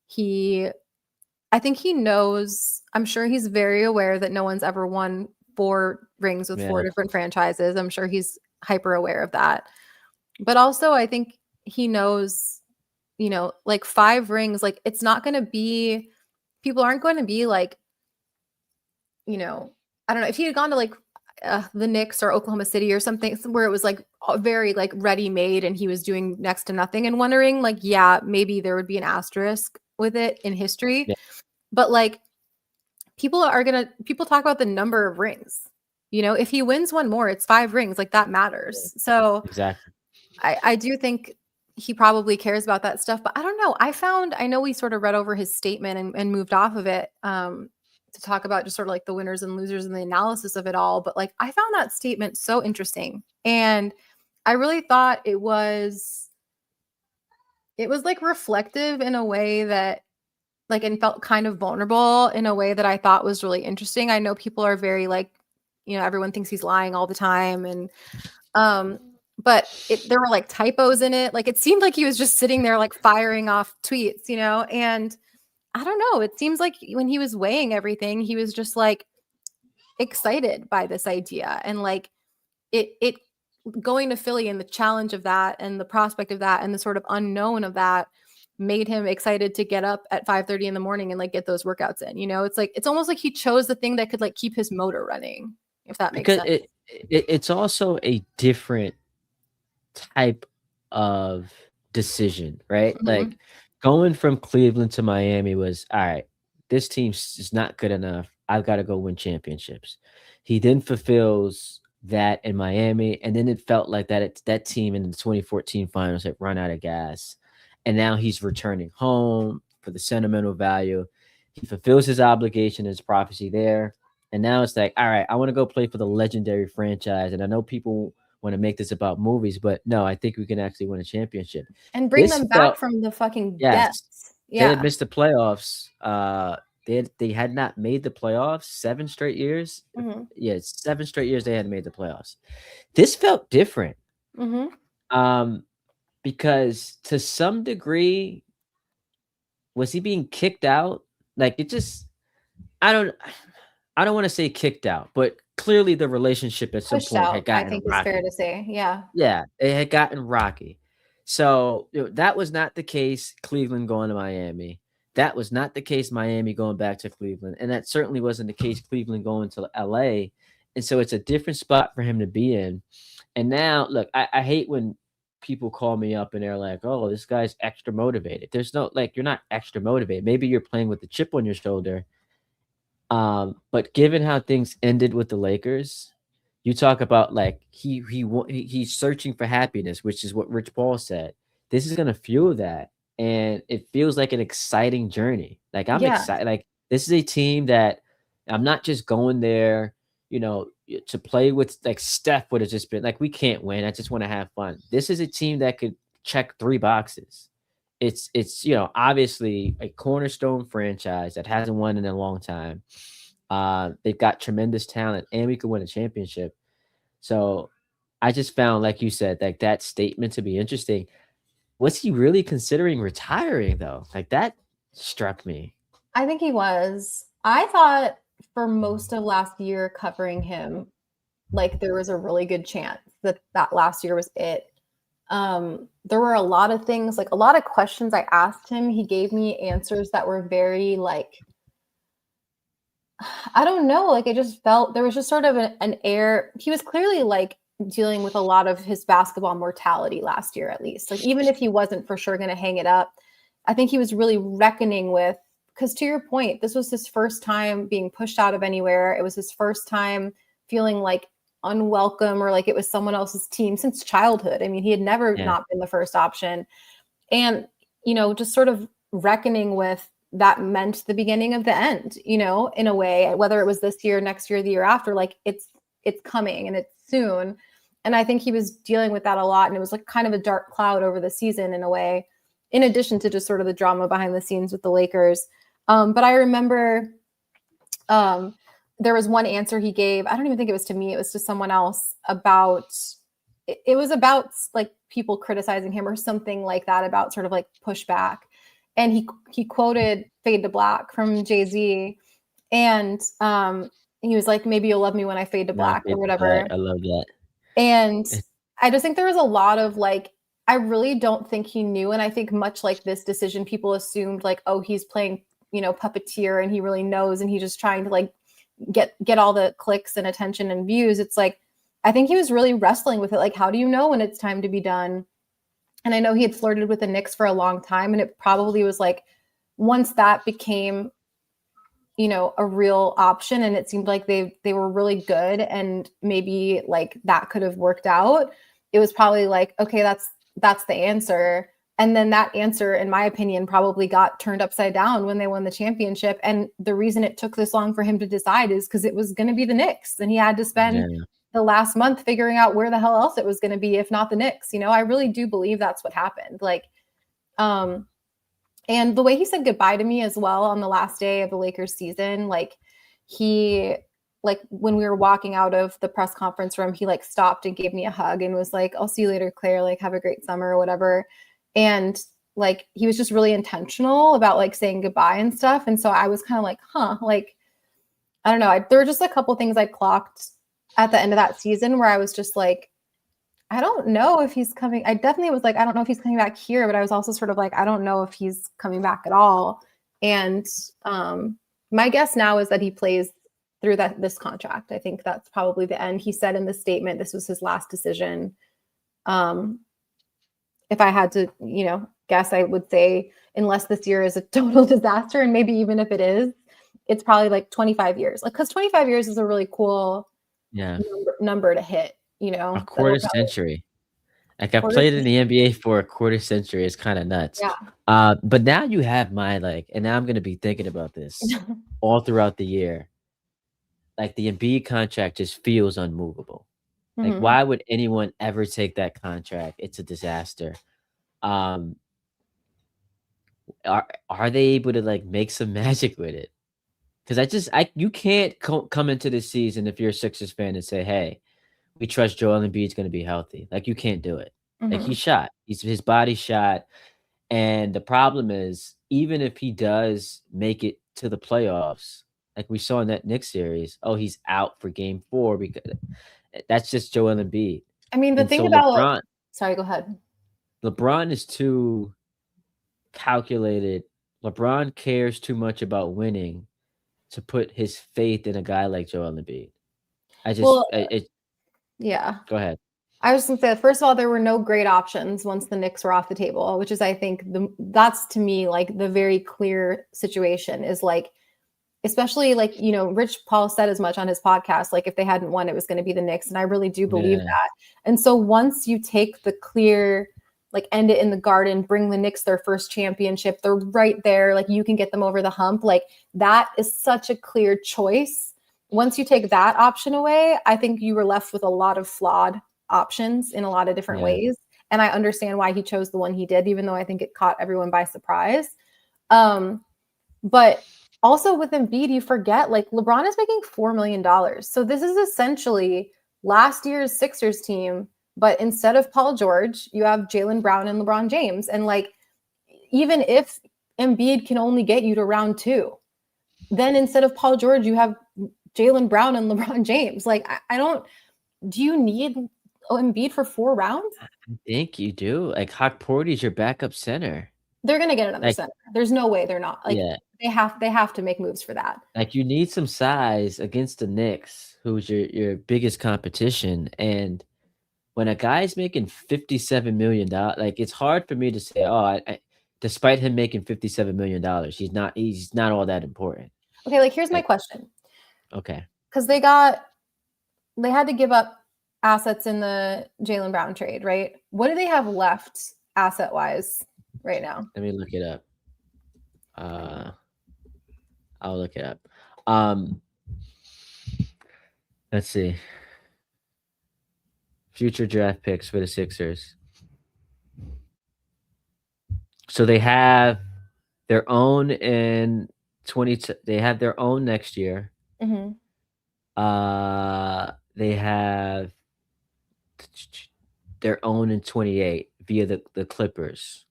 he. I think he knows. I'm sure he's very aware that no one's ever won 4 rings with four Yeah, different franchises. I'm sure he's hyper aware of that. But also, I think he knows, like 5 rings, like it's not going to be, people aren't going to be like, you know, I don't know if he had gone to like the Knicks or Oklahoma City or something where it was like very like ready made and he was doing next to nothing and wondering, like, yeah, maybe there would be an asterisk with it in history. yeah, But like people talk about the number of rings. If he wins one more, it's 5 rings, like that yeah, matters. So exactly. I do think he probably cares about that stuff, but I don't know. I know we sort of read over his statement and moved off of it to talk about just sort of like the winners and losers and the analysis of it all. But like, I found that statement so interesting. And I really thought it was like reflective in a way that like, and felt kind of vulnerable in a way that I thought was really interesting. I know people are very like, everyone thinks he's lying all the time. And, but there were like typos in it. Like, it seemed like he was just sitting there, like firing off tweets, and I don't know. It seems like when he was weighing everything, he was just like excited by this idea. And like it going to Philly and the challenge of that and the prospect of that and the sort of unknown of that made him excited to get up at 5:30 in the morning and like get those workouts in. It's like, it's almost like he chose the thing that could like keep his motor running, if that makes Because sense. it's also a different type of decision, right? Mhm. Like going from Cleveland to Miami was all right. This team is not good enough. I've got to go win championships. He then fulfills that in Miami, and then it felt like that team in the 2014 finals had run out of gas, and now he's returning home for the sentimental value. He fulfills his obligation, his prophecy there, and now it's like, all right, I want to go play for the legendary franchise. And I know people want to make this about movies, but no, I think we can actually win a championship. And bring This them back felt from the fucking yes, depths. they had Yeah. missed the playoffs. They had not made the playoffs 7 straight years. Mhm. Yeah, 7 straight years they hadn't made the playoffs. This felt different. Mhm. Um, because to some degree, was he being kicked out? Like it just I don't want to say kicked out, but clearly the relationship at some Pushed point had out, I gotten think is fair rocky. to say. Yeah. Yeah, it had gotten rocky. So, that was not the case Cleveland going to Miami. That was not the case Miami going back to Cleveland, and that certainly wasn't the case Cleveland going to LA. And so it's a different spot for him to be in. And now, look, I hate when people call me up and they're like, "Oh, this guy's extra motivated." There's no like you're not extra motivated. Maybe you're playing with a chip on your shoulder. But given how things ended with the Lakers, you talk about like he's searching for happiness, which is what Rich Paul said. This is gonna fuel that, and it feels like an exciting journey. Like I'm Yeah. excited. Like this is a team that I'm not just going there, to play with. Like Steph would have just been like, we can't win. I just want to have fun. This is a team that could check 3 boxes. It's obviously a cornerstone franchise that hasn't won in a long time. They've got tremendous talent, and we could win a championship. So I just found, like you said, like that statement to be interesting. Was he really considering retiring though? Like that struck me. I think he was. I thought for most of last year covering him, like there was a really good chance that last year was it. There were a lot of things, like a lot of questions I asked him. He gave me answers that were very like, I don't know, like I just felt there was just sort of an air. He was clearly like dealing with a lot of his basketball mortality last year, at least. Like even if he wasn't for sure going to hang it up, I think he was really reckoning with, because to your point, this was his first time being pushed out of anywhere. It was his first time feeling like unwelcome or like it was someone else's team since childhood. I mean, he had never Yeah, not been the first option. And, just sort of reckoning with that meant the beginning of the end, in a way, whether it was this year, next year, the year after, like it's coming and it's soon. And I think he was dealing with that a lot. And it was like kind of a dark cloud over the season in a way, in addition to just sort of the drama behind the scenes with the Lakers. But I remember there was one answer he gave. I don't even think it was to me. It was to someone else about, it was about like people criticizing him or something like that, about sort of like pushback. And he quoted Fade to Black from Jay-Z. And he was like, maybe you'll love me when I fade to no, black or whatever. I love that. And It- I just think there was a lot of like, I really don't think he knew. And I think much like this decision, people assumed like, oh, he's playing, puppeteer and he really knows. And he's just trying to like get all the clicks and attention and views. It's like, I think he was really wrestling with it. Like, how do you know when it's time to be done? And I know he had flirted with the Knicks for a long time. And it probably was like, once that became, a real option and it seemed like they were really good and maybe like that could have worked out. it was probably like, okay, that's the answer. And then that answer, in my opinion, probably got turned upside down when they won the championship. And the reason it took this long for him to decide is because it was going to be the Knicks. And he had to spend the last month figuring out where the hell else it was going to be, if not the Knicks. You know, I really do believe that's what happened. Like, and the way he said goodbye to me as well on the last day of the Lakers season, like when we were walking out of the press conference room, he like stopped and gave me a hug and was like, I'll see you later, Claire, like have a great summer or whatever. And like, he was just really intentional about like saying goodbye and stuff. And so I was kind of like, like, I don't know. There were just a couple things I clocked at the end of that season where I was just like, I don't know if he's coming. I definitely was like, I don't know if he's coming back here, but I was also sort of like, I don't know if he's coming back at all. And my guess now is that he plays through this contract. I think that's probably the end. He said in the statement, this was his last decision. If I had to, guess, I would say unless this year is a total disaster, and maybe even if it is, it's probably like 25 years. Like, because 25 years is a really cool number to hit, A quarter century. Like, I played in the NBA for a quarter century. It's kind of nuts. Yeah. But now you have my, and now I'm going to be thinking about this all throughout the year. Like, the Embiid contract just feels unmovable. Like, why would anyone ever take that contract? It's a disaster. Are they able to like make some magic with it? Because you can't come into this season if you're a Sixers fan and say, hey, we trust Joel Embiid's going to be healthy. Like, you can't do it. Like, he's shot. His body's shot. And the problem is, even if he does make it to the playoffs, like we saw in that Knicks series, he's out for game 4 because that's just Joel Embiid. I mean, the thing about LeBron, sorry, go ahead. LeBron is too calculated. LeBron cares too much about winning to put his faith in a guy like Joel Embiid. Yeah. Go ahead. I was going to say, first of all, there were no great options once the Knicks were off the table, which is, I think, that's to me like the very clear situation is like, especially like, Rich Paul said as much on his podcast, like if they hadn't won, it was going to be the Knicks. And I really do believe that. And so once you take the clear, like end it in the Garden, bring the Knicks their first championship, they're right there. Like you can get them over the hump. Like that is such a clear choice. Once you take that option away, I think you were left with a lot of flawed options in a lot of different ways. And I understand why he chose the one he did, even though I think it caught everyone by surprise. But also with Embiid, you forget like LeBron is making $4 million. So this is essentially last year's Sixers team, but instead of Paul George, you have Jaylen Brown and LeBron James. And like, even if Embiid can only get you to round 2, then instead of Paul George, you have Jaylen Brown and LeBron James. Like, do you need Embiid for 4 rounds? I think you do. Like, Hawk Porty's your backup center. They're going to get another center. There's no way they're not. Like, they have to make moves for that. Like, you need some size against the Knicks, who's your biggest competition. And when a guy's making $57 million, like, it's hard for me to say, despite him making $57 million, he's not all that important. Okay, like, here's my question. Okay. Because they had to give up assets in the Jaylen Brown trade, right? What do they have left asset-wise right now? Let me look it up. I'll look it up. Let's see. Future draft picks for the Sixers. So they have their own in 20. They have their own next year. Mm-hmm. They have their own in 28 via the Clippers.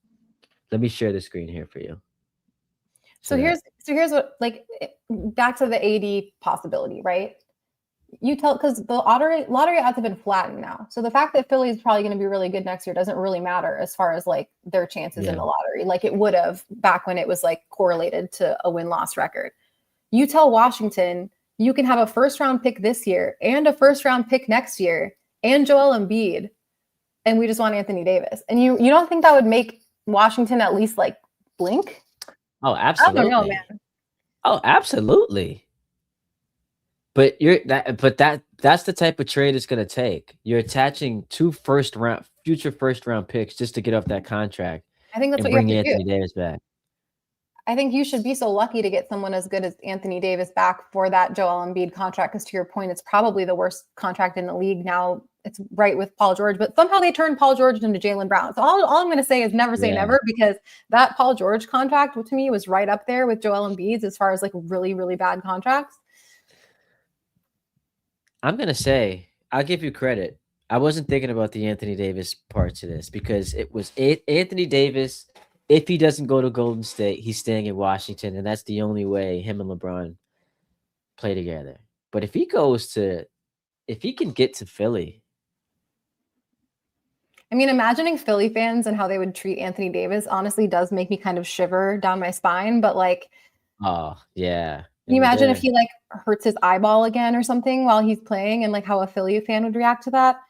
Let me share the screen here for you. So here's what, like, back to the AD possibility, right? Because the lottery odds have been flattened now. So the fact that Philly is probably going to be really good next year doesn't really matter as far as like their chances in the lottery, like it would have back when it was like correlated to a win-loss record. You tell Washington you can have a first-round pick this year and a first-round pick next year and Joel Embiid, and we just want Anthony Davis. And you don't think that would make Washington at least like blink? Oh, absolutely. I don't know, man. Oh, absolutely. But that's the type of trade it's gonna take. You're attaching 2 future first round picks just to get off that contract I think that's and what you have bring to do. Anthony Davis back. I think you should be so lucky to get someone as good as Anthony Davis back for that Joel Embiid contract. Because to your point, it's probably the worst contract in the league now. It's right with Paul George, but somehow they turned Paul George into Jaylen Brown. So all I'm going to say is never say Yeah. never, because that Paul George contract to me was right up there with Joel Embiid's as far as like really, really bad contracts. I'm gonna say, I'll give you credit. I wasn't thinking about the Anthony Davis part to this because it was Anthony Davis. If he doesn't go to Golden State, he's staying in Washington, and that's the only way him and LeBron play together. But if he can get to Philly, I mean, imagining Philly fans and how they would treat Anthony Davis honestly does make me kind of shiver down my spine. But like, oh yeah. can you imagine if he like hurts his eyeball again or something while he's playing, and like how a Philly fan would react to that?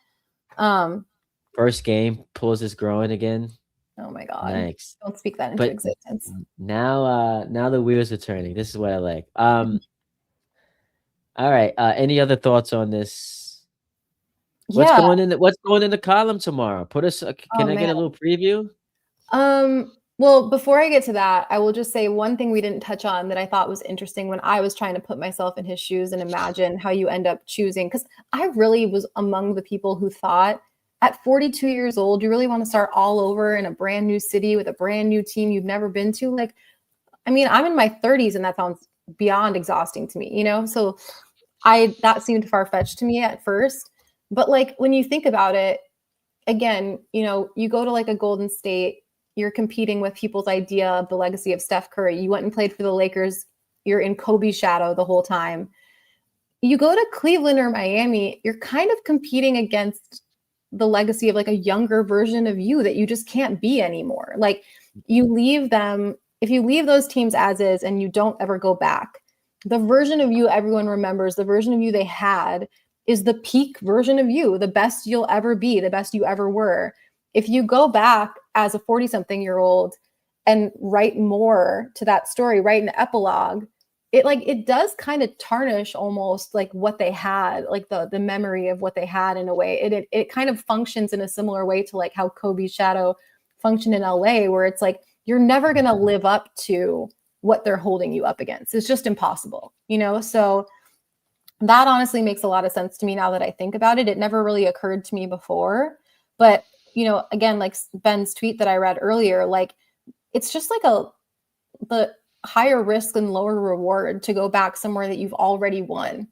First game pulls his groin again. Oh my God. Nice. Don't speak that into But existence. now the wheels are turning. This is what I like. All right. Any other thoughts on this? What's Yeah. going in the column tomorrow? Can Oh, I get a man. little preview? Well, before I get to that, I will just say one thing we didn't touch on that I thought was interesting when I was trying to put myself in his shoes and imagine how you end up choosing. Because I really was among the people who thought at 42 years old, you really want to start all over in a brand new city with a brand new team you've never been to. Like, I mean, I'm in my 30s and that sounds beyond exhausting to me, you know? So that seemed far-fetched to me at first. But like when you think about it, again, you know, you go to like a Golden State, you're competing with people's idea of the legacy of Steph Curry. You went and played for the Lakers. You're in Kobe's shadow the whole time. You go to Cleveland or Miami, you're kind of competing against the legacy of like a younger version of you that you just can't be anymore. Like you leave them, if you leave those teams as is and you don't ever go back, the version of you everyone remembers, the version of you they had is the peak version of you, the best you'll ever be, the best you ever were. If you go back as a 40-something-year-old and write more to that story, write an epilogue, it does kind of tarnish almost like what they had, like the memory of what they had in a way. It kind of functions in a similar way to like how Kobe's shadow functioned in LA, where it's like you're never going to live up to what they're holding you up against. It's just impossible, you know? So that honestly makes a lot of sense to me now that I think about it. It never really occurred to me before. But, you know, again, like Ben's tweet that I read earlier, like it's just like the higher risk and lower reward to go back somewhere that you've already won.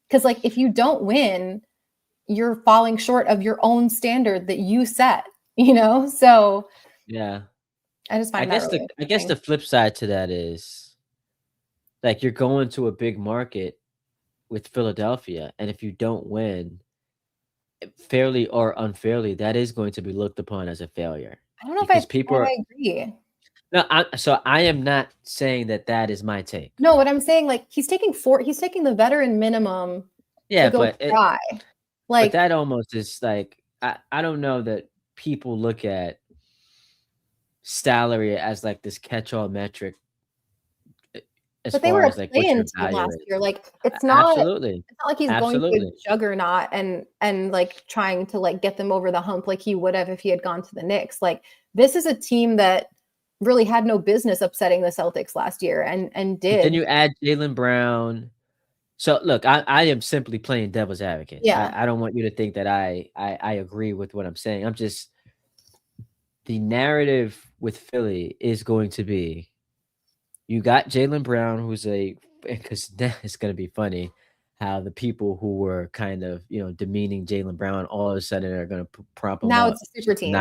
Because like if you don't win, you're falling short of your own standard that you set, you know? So Yeah. I just find that really I guess the flip side to that is like you're going to a big market with Philadelphia, and if you don't win, fairly or unfairly, that is going to be looked upon as a failure I don't know because if people are I agree. no. I am not saying that is my take. No, what I'm saying, like he's taking the veteran minimum to Yeah, go try. but Like, that almost is like I don't know that people look at salary as like this catch-all metric as but they were far a as like what play-in your team value last is. year. Like, it's not Absolutely, like he's going to a absolutely. juggernaut and like trying to like get them over the hump like he would have if he had gone to the Knicks. Like, this is a team that really had no business upsetting the Celtics last year and But then did. you add Jaylen Brown. So look, I am simply playing devil's advocate. Yeah. I don't want you to think that I agree with what I'm saying. I'm just the narrative with Philly is going to be you got Jaylen Brown, who's because it's going to be funny how the people who were kind of demeaning Jaylen Brown all of a sudden are going to prop him Now up it's a super team.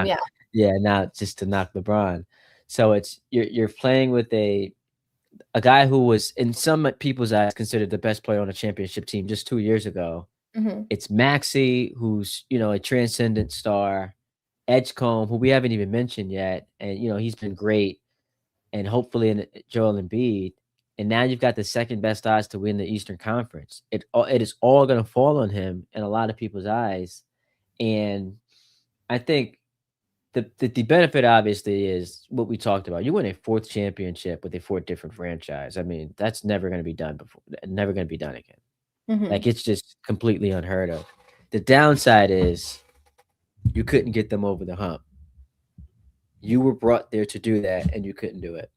Yeah. now just to knock LeBron. So it's you're playing with a guy who was in some people's eyes considered the best player on a championship team just 2 years ago. Mm-hmm. It's Maxey, who's a transcendent star, Edgecombe, who we haven't even mentioned yet, and he's been great, and hopefully in Joel Embiid, and now you've got the second best odds to win the Eastern Conference. It is all going to fall on him in a lot of people's eyes, and I think the benefit obviously is what we talked about. You win a fourth championship with a fourth different franchise. I mean, that's never going to be done before. Never going to be done again. Mhm. Like, it's just completely unheard of. The downside is you couldn't get them over the hump. You were brought there to do that, and you couldn't do it.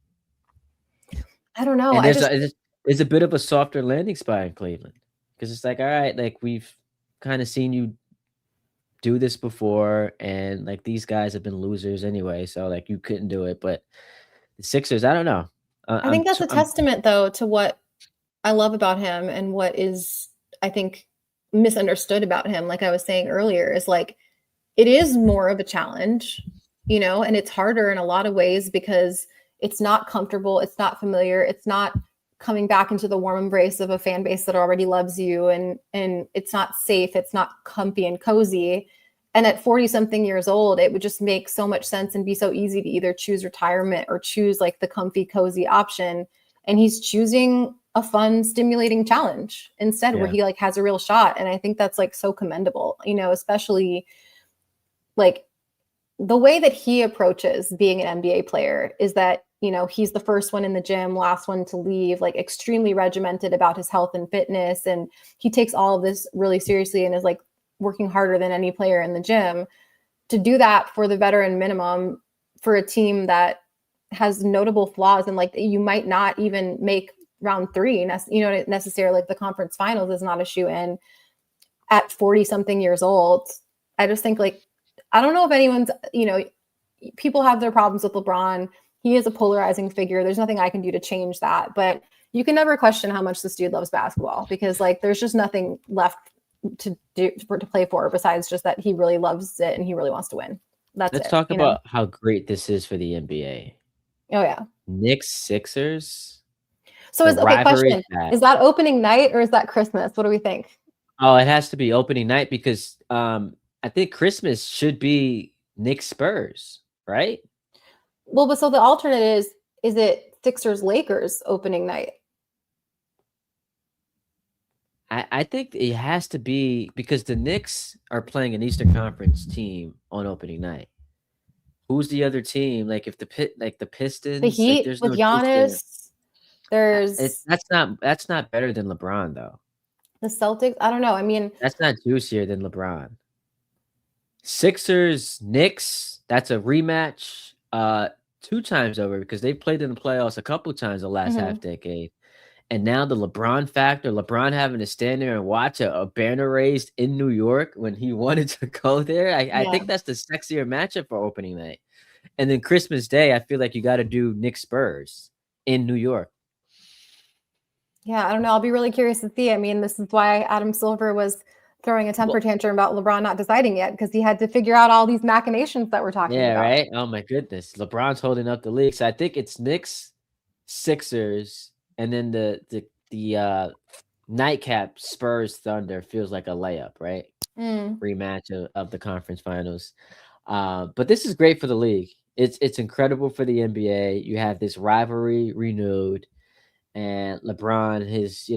I don't know. And I just there's a bit of a softer landing spot in Cleveland because it's like, all right, like we've kind of seen you do this before, and like these guys have been losers anyway, so like you couldn't do it. But the Sixers, I don't know. I think that's a testament though to what I love about him and what is, I think, misunderstood about him. Like I was saying earlier, is like it is more of a challenge, and it's harder in a lot of ways because it's not comfortable, it's not familiar, it's not coming back into the warm embrace of a fan base that already loves you, and it's not safe, it's not comfy and cozy. And at 40 something years old, it would just make so much sense and be so easy to either choose retirement or choose like the comfy, cozy option. And he's choosing a fun, stimulating challenge instead, where Yeah, he like has a real shot. And I think that's like so commendable, especially like the way that he approaches being an NBA player is that, he's the first one in the gym, last one to leave, like extremely regimented about his health and fitness. And he takes all of this really seriously and is like working harder than any player in the gym. To do that for the veteran minimum for a team that has notable flaws and like you might not even make round three, necessarily, like the conference finals is not a shoe in at 40 something years old. I just think like, I don't know if anyone's, people have their problems with LeBron. He is a polarizing figure. There's nothing I can do to change that, but you can never question how much this dude loves basketball because like, there's just nothing left to play for besides just that he really loves it and he really wants to win. That's let's it, talk about how great this is for the NBA. Oh yeah. Knicks Sixers, So the okay, rivalry question. is back. Is that opening night or is that Christmas? What do we think? Oh, it has to be opening night because I think Christmas should be Knicks Spurs, right? Well, but so the alternate is it Sixers Lakers opening night? I think it has to be because the Knicks are playing an Eastern Conference team on opening night. Who's the other team? Like if the The Pistons, like Heat there's with no juice there. Giannis. There's That's not better than LeBron though. the Celtics. I don't know. I mean, That's not juicier than LeBron. Sixers, Knicks, that's a rematch. 2 times over because they played in the playoffs a couple times the last half decade. And now the LeBron factor, LeBron having to stand there and watch a banner raised in New York when he wanted to go there. I yeah. think that's the sexier matchup for opening night. And then Christmas Day, I feel like you got to do Knicks Spurs in New York. Yeah, I don't know. I'll be really curious to see. I mean, this is why Adam Silver was throwing a temper tantrum about LeBron not deciding yet because he had to figure out all these machinations that we're talking Yeah, about. right. Oh my goodness, LeBron's holding up the league. So I think it's Knicks, Sixers, and then the nightcap Spurs Thunder feels like a layup, right? Rematch of the conference finals. But this is great for the league. It's incredible for the NBA. You have this rivalry renewed, and LeBron is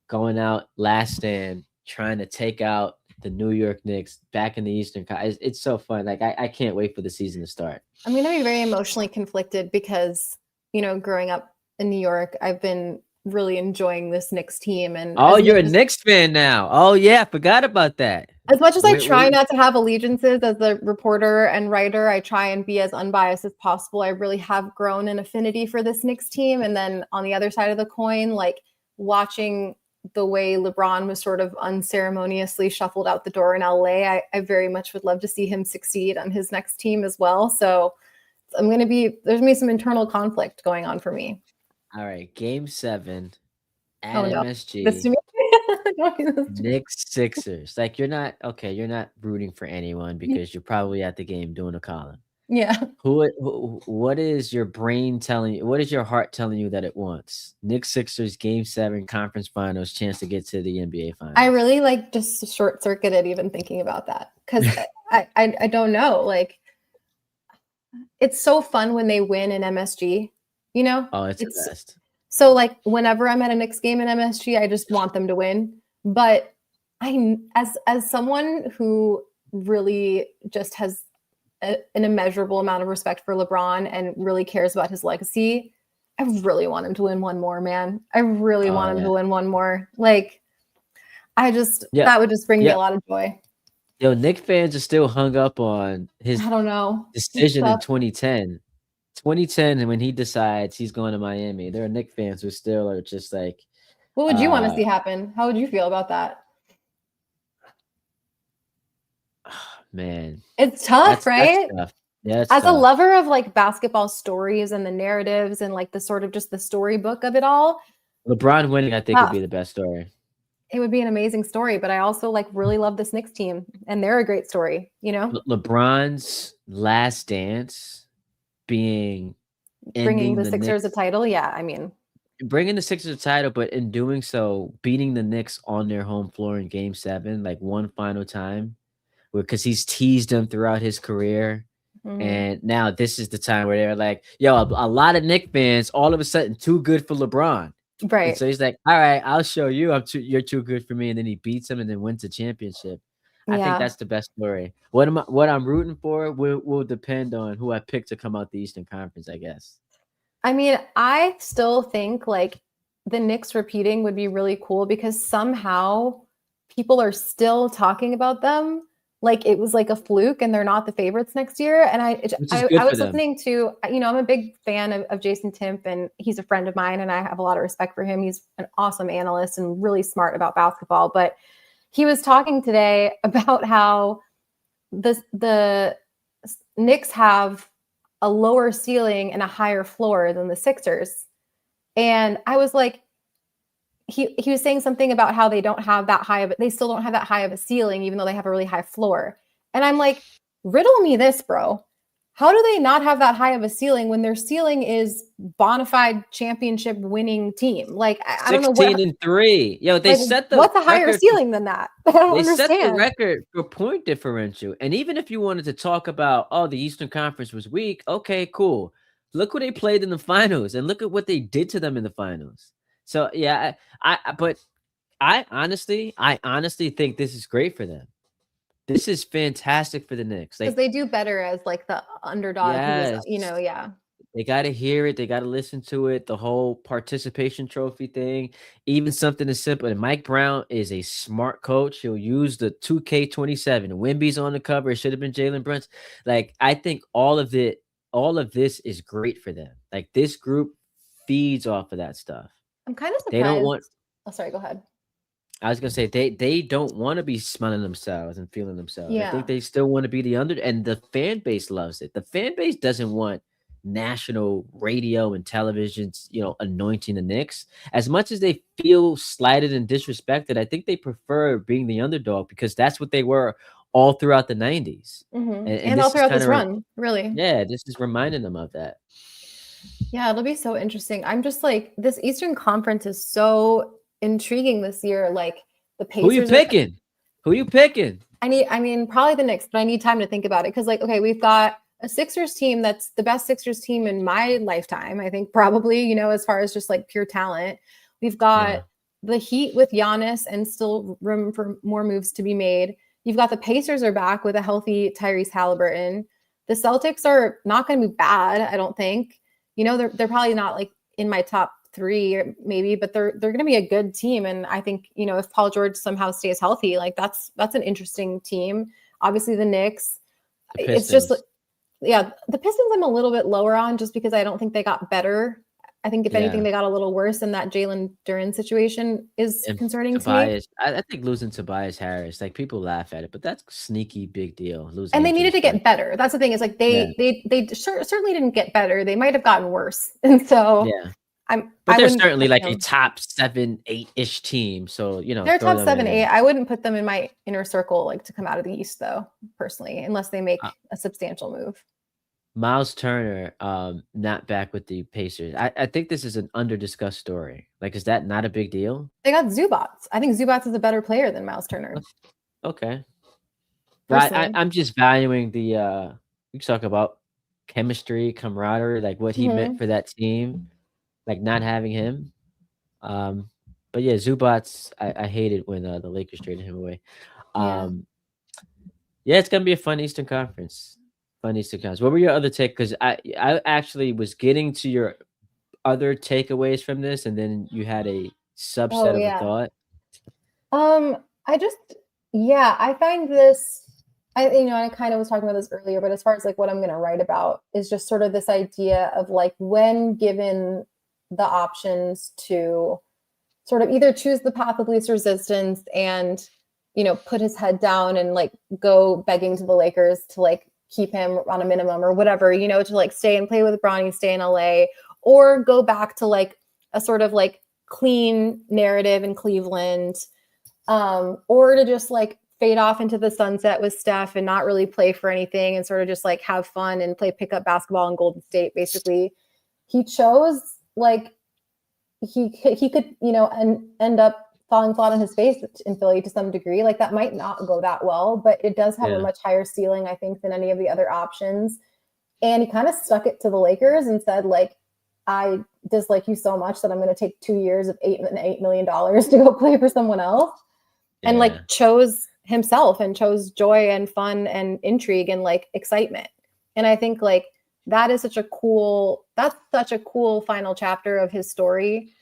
going out last stand trying to take out the New York Knicks back in the Eastern Conference. It's so fun. Like I can't wait for the season to start. I'm going to be very emotionally conflicted because, growing up in New York, I've been really enjoying this Knicks team. And Oh, you're a Knicks fan now. Oh yeah, I forgot about that. As much as I try not to have allegiances as a reporter and writer, I try and be as unbiased as possible. I really have grown an affinity for this Knicks team. And then on the other side of the coin, like watching the way LeBron was sort of unceremoniously shuffled out the door in LA, I very much would love to see him succeed on his next team as well. So there's going to be some internal conflict going on for me. All right, Game 7 at MSG. This to me. Knicks Sixers. Like you're not rooting for anyone because you're probably at the game doing a column. Yeah. What is your brain telling you? What is your heart telling you that it wants? Knicks Sixers Game 7 conference finals, chance to get to the NBA finals. I really like just short circuited even thinking about that because I don't know. Like it's so fun when they win in MSG, Oh, it's the best. So like whenever I'm at a Knicks game in MSG, I just want them to win. But as someone who really just has an immeasurable amount of respect for LeBron and really cares about his legacy, I really want him to win one more, man. I really want him to win one more. Like Yeah, that would just bring me yeah. a lot of joy. Yo, Knick fans are still hung up on his I don't know. It's decision in tough. 2010. 2010, and when he decides he's going to Miami, there are Knick fans who still are just like, What would you want to uh, see happen? How would you feel about that? man, It's tough, that's right? tough. Yeah, it's As a tough. lover of like basketball stories and the narratives and like the sort of just the storybook of it all, LeBron winning, I think, would tough. be the best story. It would be an amazing story, but I also like really love this Knicks team and they're a great story, you know? LeBron's last dance being Bringing ending the the Sixers a Knicks, title, yeah, I mean, bringing the Sixers a title, but in doing so, beating the Knicks on their home floor in Game 7, like one final time, because he's teased them throughout his career. mhm, And now this is the time where they're like, yo, a lot of Knicks fans all of a sudden too good for LeBron. And right. so he's like, all right, I'll show you you're too good for me. And then he beats him and then wins a championship. I think Yeah. that's the best story. What I'm rooting for will depend on who I pick to come out the Eastern Conference, I guess. I mean, I still think like the Knicks repeating would be really cool because somehow people are still talking about them like it was like a fluke and they're not the favorites next year. And Which is good I for was them. listening to, you know, I'm a big fan of Jason Timp and he's a friend of mine and I have a lot of respect for him. He's an awesome analyst and really smart about basketball. But he was talking today about how the Knicks have a lower ceiling and a higher floor than the Sixers. And I was like, he was saying something about how they don't have that high of they still don't have that high of a ceiling, even though they have a really high floor. And I'm like, riddle me this, bro. How do they not have that high of a ceiling when their ceiling is bona fide championship winning team? Like, I don't know 16-3. Yo, they like set the what's a higher record for ceiling than that? I don't They set the understand. record for point differential, and even if you wanted to talk about, "Oh, the Eastern Conference was weak," okay, cool. Look who they played in the finals, and look at what they did to them in the finals. So, yeah, but I honestly think this is great for them. This is fantastic for the Knicks. Because Like, they do better as like the underdog who was, yes, you know, yeah. they gotta hear it, they gotta listen to it, the whole participation trophy thing, even something as simple, and Mike Brown is a smart coach, he'll use the 2K27, Wemby's on the cover, it should have been Jalen Brunson. Like, I think all of this is great for them. Like, this group feeds off of that stuff. I'm kind of They don't surprised. want Oh, sorry, go ahead. I was gonna say they don't wanna be smelling themselves and feeling themselves. I think Yeah. they still wanna be the under and the fan base loves it. The fan base doesn't want national radio and televisions, anointing the Knicks. As much as they feel slighted and disrespected, I think they prefer being the underdog because that's what they were all throughout the 90s. And And all this is throughout this kinda run, really. yeah, this is reminding them of that. Yeah, it'll be so interesting. I'm just like, this Eastern Conference is so intriguing this year. Like the Who you Pacers are picking? Who you picking? I mean, probably the Knicks, but I need time to think about it. Cause like, okay, we've got a Sixers team that's the best Sixers team in my lifetime. I think probably, you know, as far as just like pure talent. We've got Yeah. the Heat with Giannis and still room for more moves to be made. You've got the Pacers are back with a healthy Tyrese Halliburton. The Celtics are not going to be bad, I don't think. You know, they're probably not like in my top three or maybe, but they're going to be a good team. And I think, you know, if Paul George somehow stays healthy, like that's an interesting team. Obviously the Knicks, The it's just, Pistons. yeah, the Pistons I'm a little bit lower on just because I don't think they got better. I think if anything, Yeah. they got a little worse, and that Jalen Duren situation is And concerning to me. Tobias, I think losing Tobias Harris, like people laugh at it, but that's sneaky big deal. Losing And they him to the needed to Spurs. get better. That's the thing is like Yeah, they certainly didn't get better. They might have gotten worse, and so yeah. But I they're wouldn't certainly put, like you a know, top 7, 8-ish team. So, they're throw top them in seven, there. eight. I wouldn't put them in my inner circle like to come out of the East though, personally, unless they make Uh, a substantial move. Miles Turner, not back with the Pacers. I think this is an under discussed story. Like, is that not a big deal? They got Zubats. I think Zubats is a better player than Miles Turner, Okay. But personally. I'm just valuing we talk about chemistry, camaraderie, like what he meant Hmm. for that team, like not having him. Um, but yeah, Zubats, I hated when the Lakers traded him away. Yeah. Um, yeah, it's gonna be a fun Eastern Conference. Fun Eastern Conference. What were your other take? Because I actually was getting to your other takeaways from this, and then you had a Oh subset of a yeah. thought. I just, yeah, I find this, I kind of was talking about this earlier, but as far as like what I'm going to write about is just sort of this idea of like when given the options to sort of either choose the path of least resistance and, put his head down and like go begging to the Lakers to like keep him on a minimum or whatever, to like stay and play with Bronny, stay in LA, or go back to like a sort of like clean narrative in Cleveland, or to just like fade off into the sunset with Steph and not really play for anything and sort of just like have fun and play pickup basketball in Golden State. Basically, he chose like he could and end up falling flat on his face in Philly to some degree. Like that might not go that well, but it does have a much higher ceiling, I think, than any of the other options. And he kind of stuck it to the Lakers and said, like, I dislike you so much that I'm going to take 2 years of $8 million to go play for someone else. And like chose himself and chose joy and fun and intrigue and like excitement. And I think like that's such a cool final chapter of his story.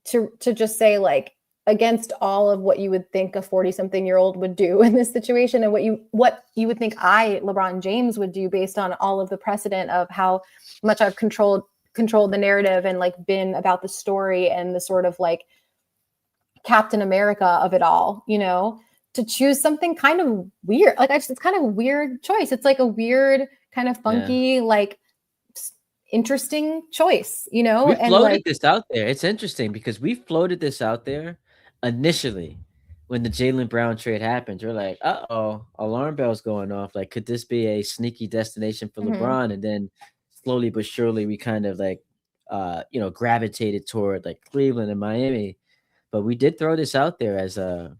To just say like against all of what you would think a 40-something-year-old would do in this situation and what you would think LeBron James would do based on all of the precedent of how much I've controlled the narrative and like been about the story and the sort of like Captain America of it all, to choose something kind of weird. Like it's kind of a weird choice. It's like a weird kind of funky, like interesting choice, We and floated like this out there. It's interesting because we floated this out there initially when the Jaylen Brown trade happened. You're like, uh-oh, alarm bells going off. Like, could this be a sneaky destination for LeBron? And then slowly but surely we kind of like gravitated toward like Cleveland and Miami. But we did throw this out there as a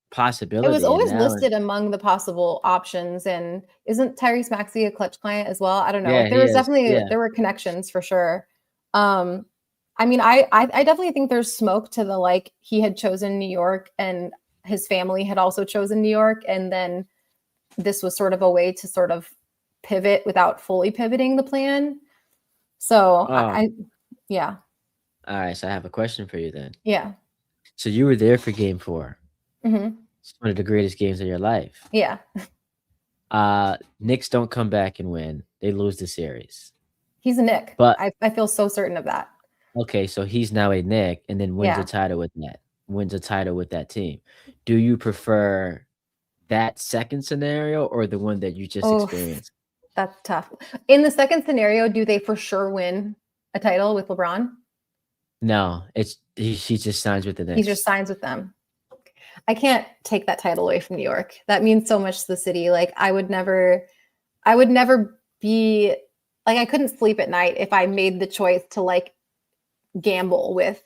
possibility. It was always listed among the possible options. And isn't Tyrese Maxey a Clutch client as well? I don't know. Yeah, like, there was definitely there were connections for sure. I mean, I definitely think there's smoke to the like he had chosen New York and his family had also chosen New York, and then this was sort of a way to sort of pivot without fully pivoting the plan. So yeah. All right, so I have a question for you then. Yeah. So you were there for Game 4. Mm-hmm. It's one of the greatest games of your life. Yeah. Knicks don't come back and win. They lose the series. He's a Knick. But I feel so certain of that. Okay, so he's now a Knick and then wins a title with that team. Do you prefer that second scenario or the one that you just experienced? That's tough. In the second scenario, do they for sure win a title with LeBron? No, he just signs with the Knicks. He just signs with them. I can't take that title away from New York. That means so much to the city. Like I would never be like, I couldn't sleep at night if I made the choice to like gamble with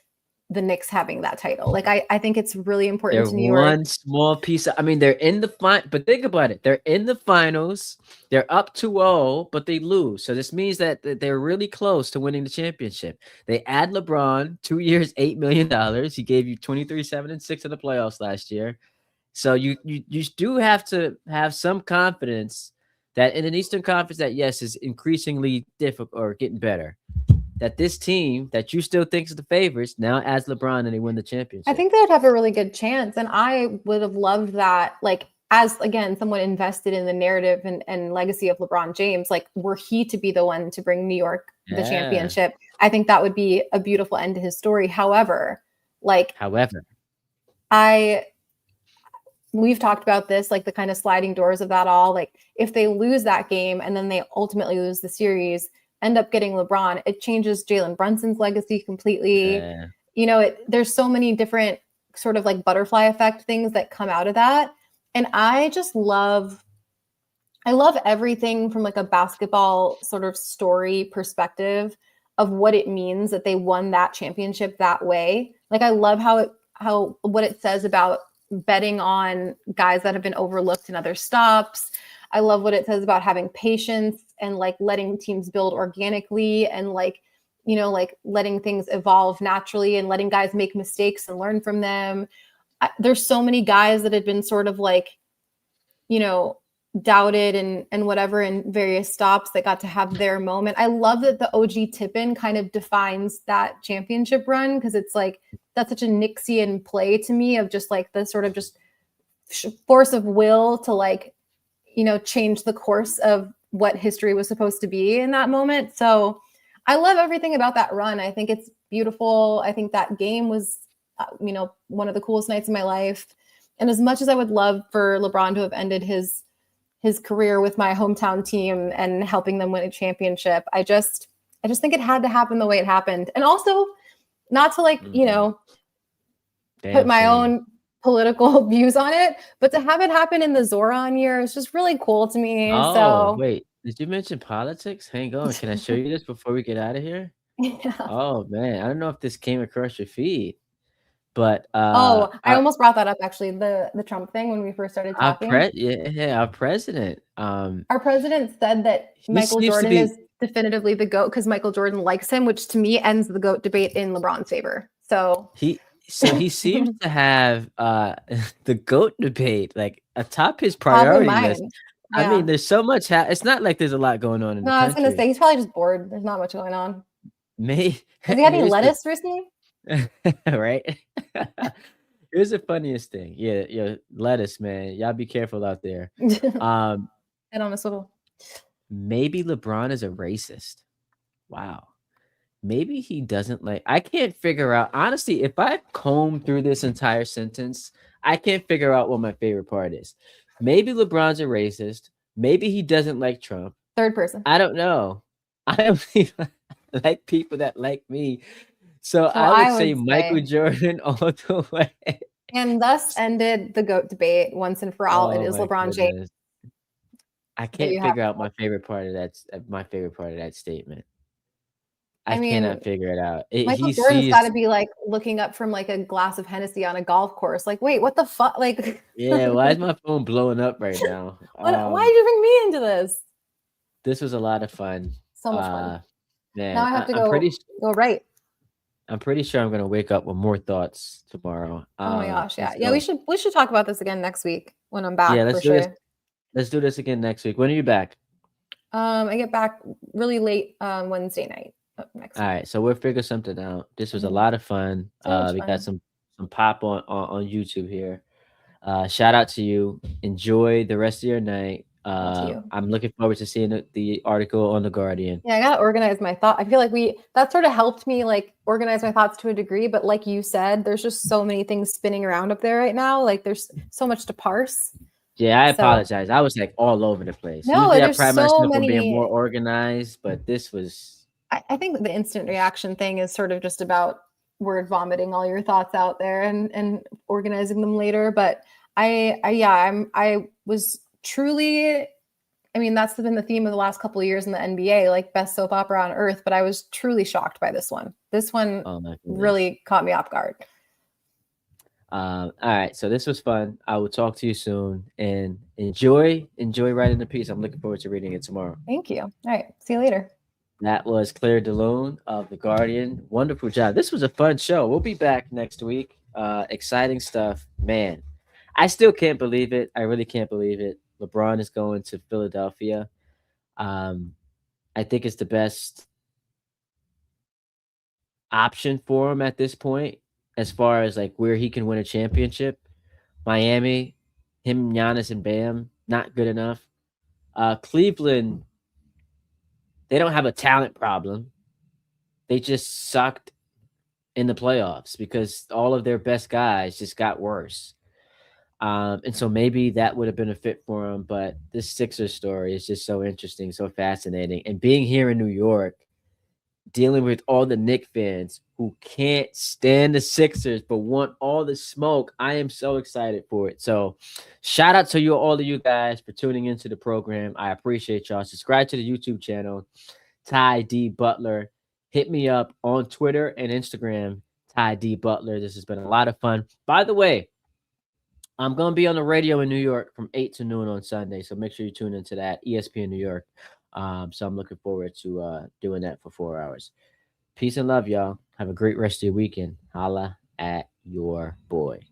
the Knicks having that title. Like I think it's really important to New York. One small piece they're in the final, but think about it. They're in the finals. They're up 2-0, but they lose. So this means that they're really close to winning the championship. They add LeBron, 2 years, $8 million. He gave you 23, 7, and 6 in the playoffs last year. So you do have to have some confidence that in an Eastern Conference that yes is increasingly difficult or getting better, that this team that you still think is the favorites now adds LeBron and they win the championship. I think they would have a really good chance. And I would have loved that, like, as, again, someone invested in the narrative and legacy of LeBron James, like, were he to be the one to bring New York the championship, I think that would be a beautiful end to his story. However, we've talked about this, like the kind of sliding doors of that all. Like, if they lose that game and then they ultimately lose the series, end up getting LeBron, it changes Jalen Brunson's legacy completely. There's so many different sort of like butterfly effect things that come out of that. And I love everything from like a basketball sort of story perspective of what it means that they won that championship that way. Like, I love what it says about betting on guys that have been overlooked in other stops. I love what it says about having patience and like letting teams build organically and like letting things evolve naturally and letting guys make mistakes and learn from them. There's so many guys that had been sort of like, doubted and whatever in various stops that got to have their moment. I love that the OG Tippin kind of defines that championship run, because it's like that's such a Nixian play to me of just like the sort of just force of will to like, change the course of what history was supposed to be in that moment. So I love everything about that run. I think it's beautiful. I think that game was, one of the coolest nights of my life. And as much as I would love for LeBron to have ended his career with my hometown team and helping them win a championship, I just think it had to happen the way it happened. And also not to like, put Damn my shame. own political views on it, but to have it happen in the Zoran year is just really cool to me. Oh, So wait, did you mention politics? Hang on, can I show you this before we get out of here? yeah. Oh, man, I don't know if this came across your feed, but, Oh, I almost brought that up actually, the Trump thing when we first started talking. yeah, our president, Our president said that he Michael seems to Jordan be is definitively the GOAT because Michael Jordan likes him, which to me ends the GOAT debate in LeBron's favor. So he seems to have, the GOAT debate, like, atop his top of priority list. mind. I mean, Yeah. there's so much it's not like there's a lot going on in No, the I was gonna country. say he's probably just bored. There's not much going on. May Has he had any here's the lettuce recently? right? Here's the funniest thing. Yeah, lettuce, man. Y'all be careful out there. Um, Head on a swivel. maybe LeBron is a racist. Wow. Maybe he doesn't like I can't figure out honestly, if I comb through this entire sentence, I can't figure out what my favorite part is. Maybe LeBron's a racist. Maybe he doesn't like Trump. Third person. I don't know. I only like people that like me. So So I would I say would Michael say, Jordan all the way. and thus ended the GOAT debate once and for all. It Oh is my LeBron James. goodness. I There can't you have figure out it. my favorite part of that statement. I I mean, cannot figure it out. Michael He Jordan's got to sees be like looking up from like a glass of Hennessy on a golf course. Like, wait, what the fuck? Like, yeah, why is my phone blowing up right now? what? Why did you bring me into this? This was a lot of fun. So much fun. Uh, Now man, I have to I'm pretty go right. I'm pretty sure I'm gonna wake up with more thoughts tomorrow. Oh my gosh, yeah, And yeah. so We should talk about this again next week when I'm yeah, back for sure. let's do this again next week. When are you back? I get back really late Wednesday night of next All week. right, so we'll figure something out. This was a Mhm. lot of fun. So much We got fun. some pop on YouTube here. Shout out to you. Enjoy the rest of your night. Out to you. I'm looking forward to seeing the article on the Guardian. Yeah, I gotta organize my thought. I feel like that sort of helped me like organize my thoughts to a degree, but like you said, there's just so many things spinning around up there right now. Like there's so much to parse. Yeah, I So apologize. I was like all over the place. no, Usually I there's pride so myself on being more many. organized, but this was I think the instant reaction thing is sort of just about word vomiting all your thoughts out there and organizing them later. But I was truly, I mean, that's been the theme of the last couple of years in the NBA, like best soap opera on earth. But I was truly shocked by this one. This one oh my goodness. really caught me off guard. All right, so this was fun. I will talk to you soon and enjoy writing the piece. I'm looking forward to reading it tomorrow. Thank you. All right. See you later. That was Claire DeLune of The Guardian. Wonderful job. This was a fun show. We'll be back next week. Exciting stuff. Man, I still can't believe it. I really can't believe it. LeBron is going to Philadelphia. Um, I think it's the best option for him at this point, as far as like where he can win a championship. Miami, him, Giannis, and Bam, not good enough. Cleveland, they don't have a talent problem. They just sucked in the playoffs because all of their best guys just got worse. And so maybe that would have been a fit for him. But this Sixers story is just so interesting, so fascinating. And being here in New York, dealing with all the Knicks fans who can't stand the Sixers but want all the smoke. I am so excited for it. So shout out to all of you guys for tuning into the program. I appreciate y'all. Subscribe to the YouTube channel, Ty D Butler. Hit me up on Twitter and Instagram, Ty D Butler. This has been a lot of fun. By the way, I'm going to be on the radio in New York from 8 to noon on Sunday. So make sure you tune into that, ESPN New York. So I'm looking forward to doing that for 4 hours. Peace and love, y'all. Have a great rest of your weekend. Holla at your boy.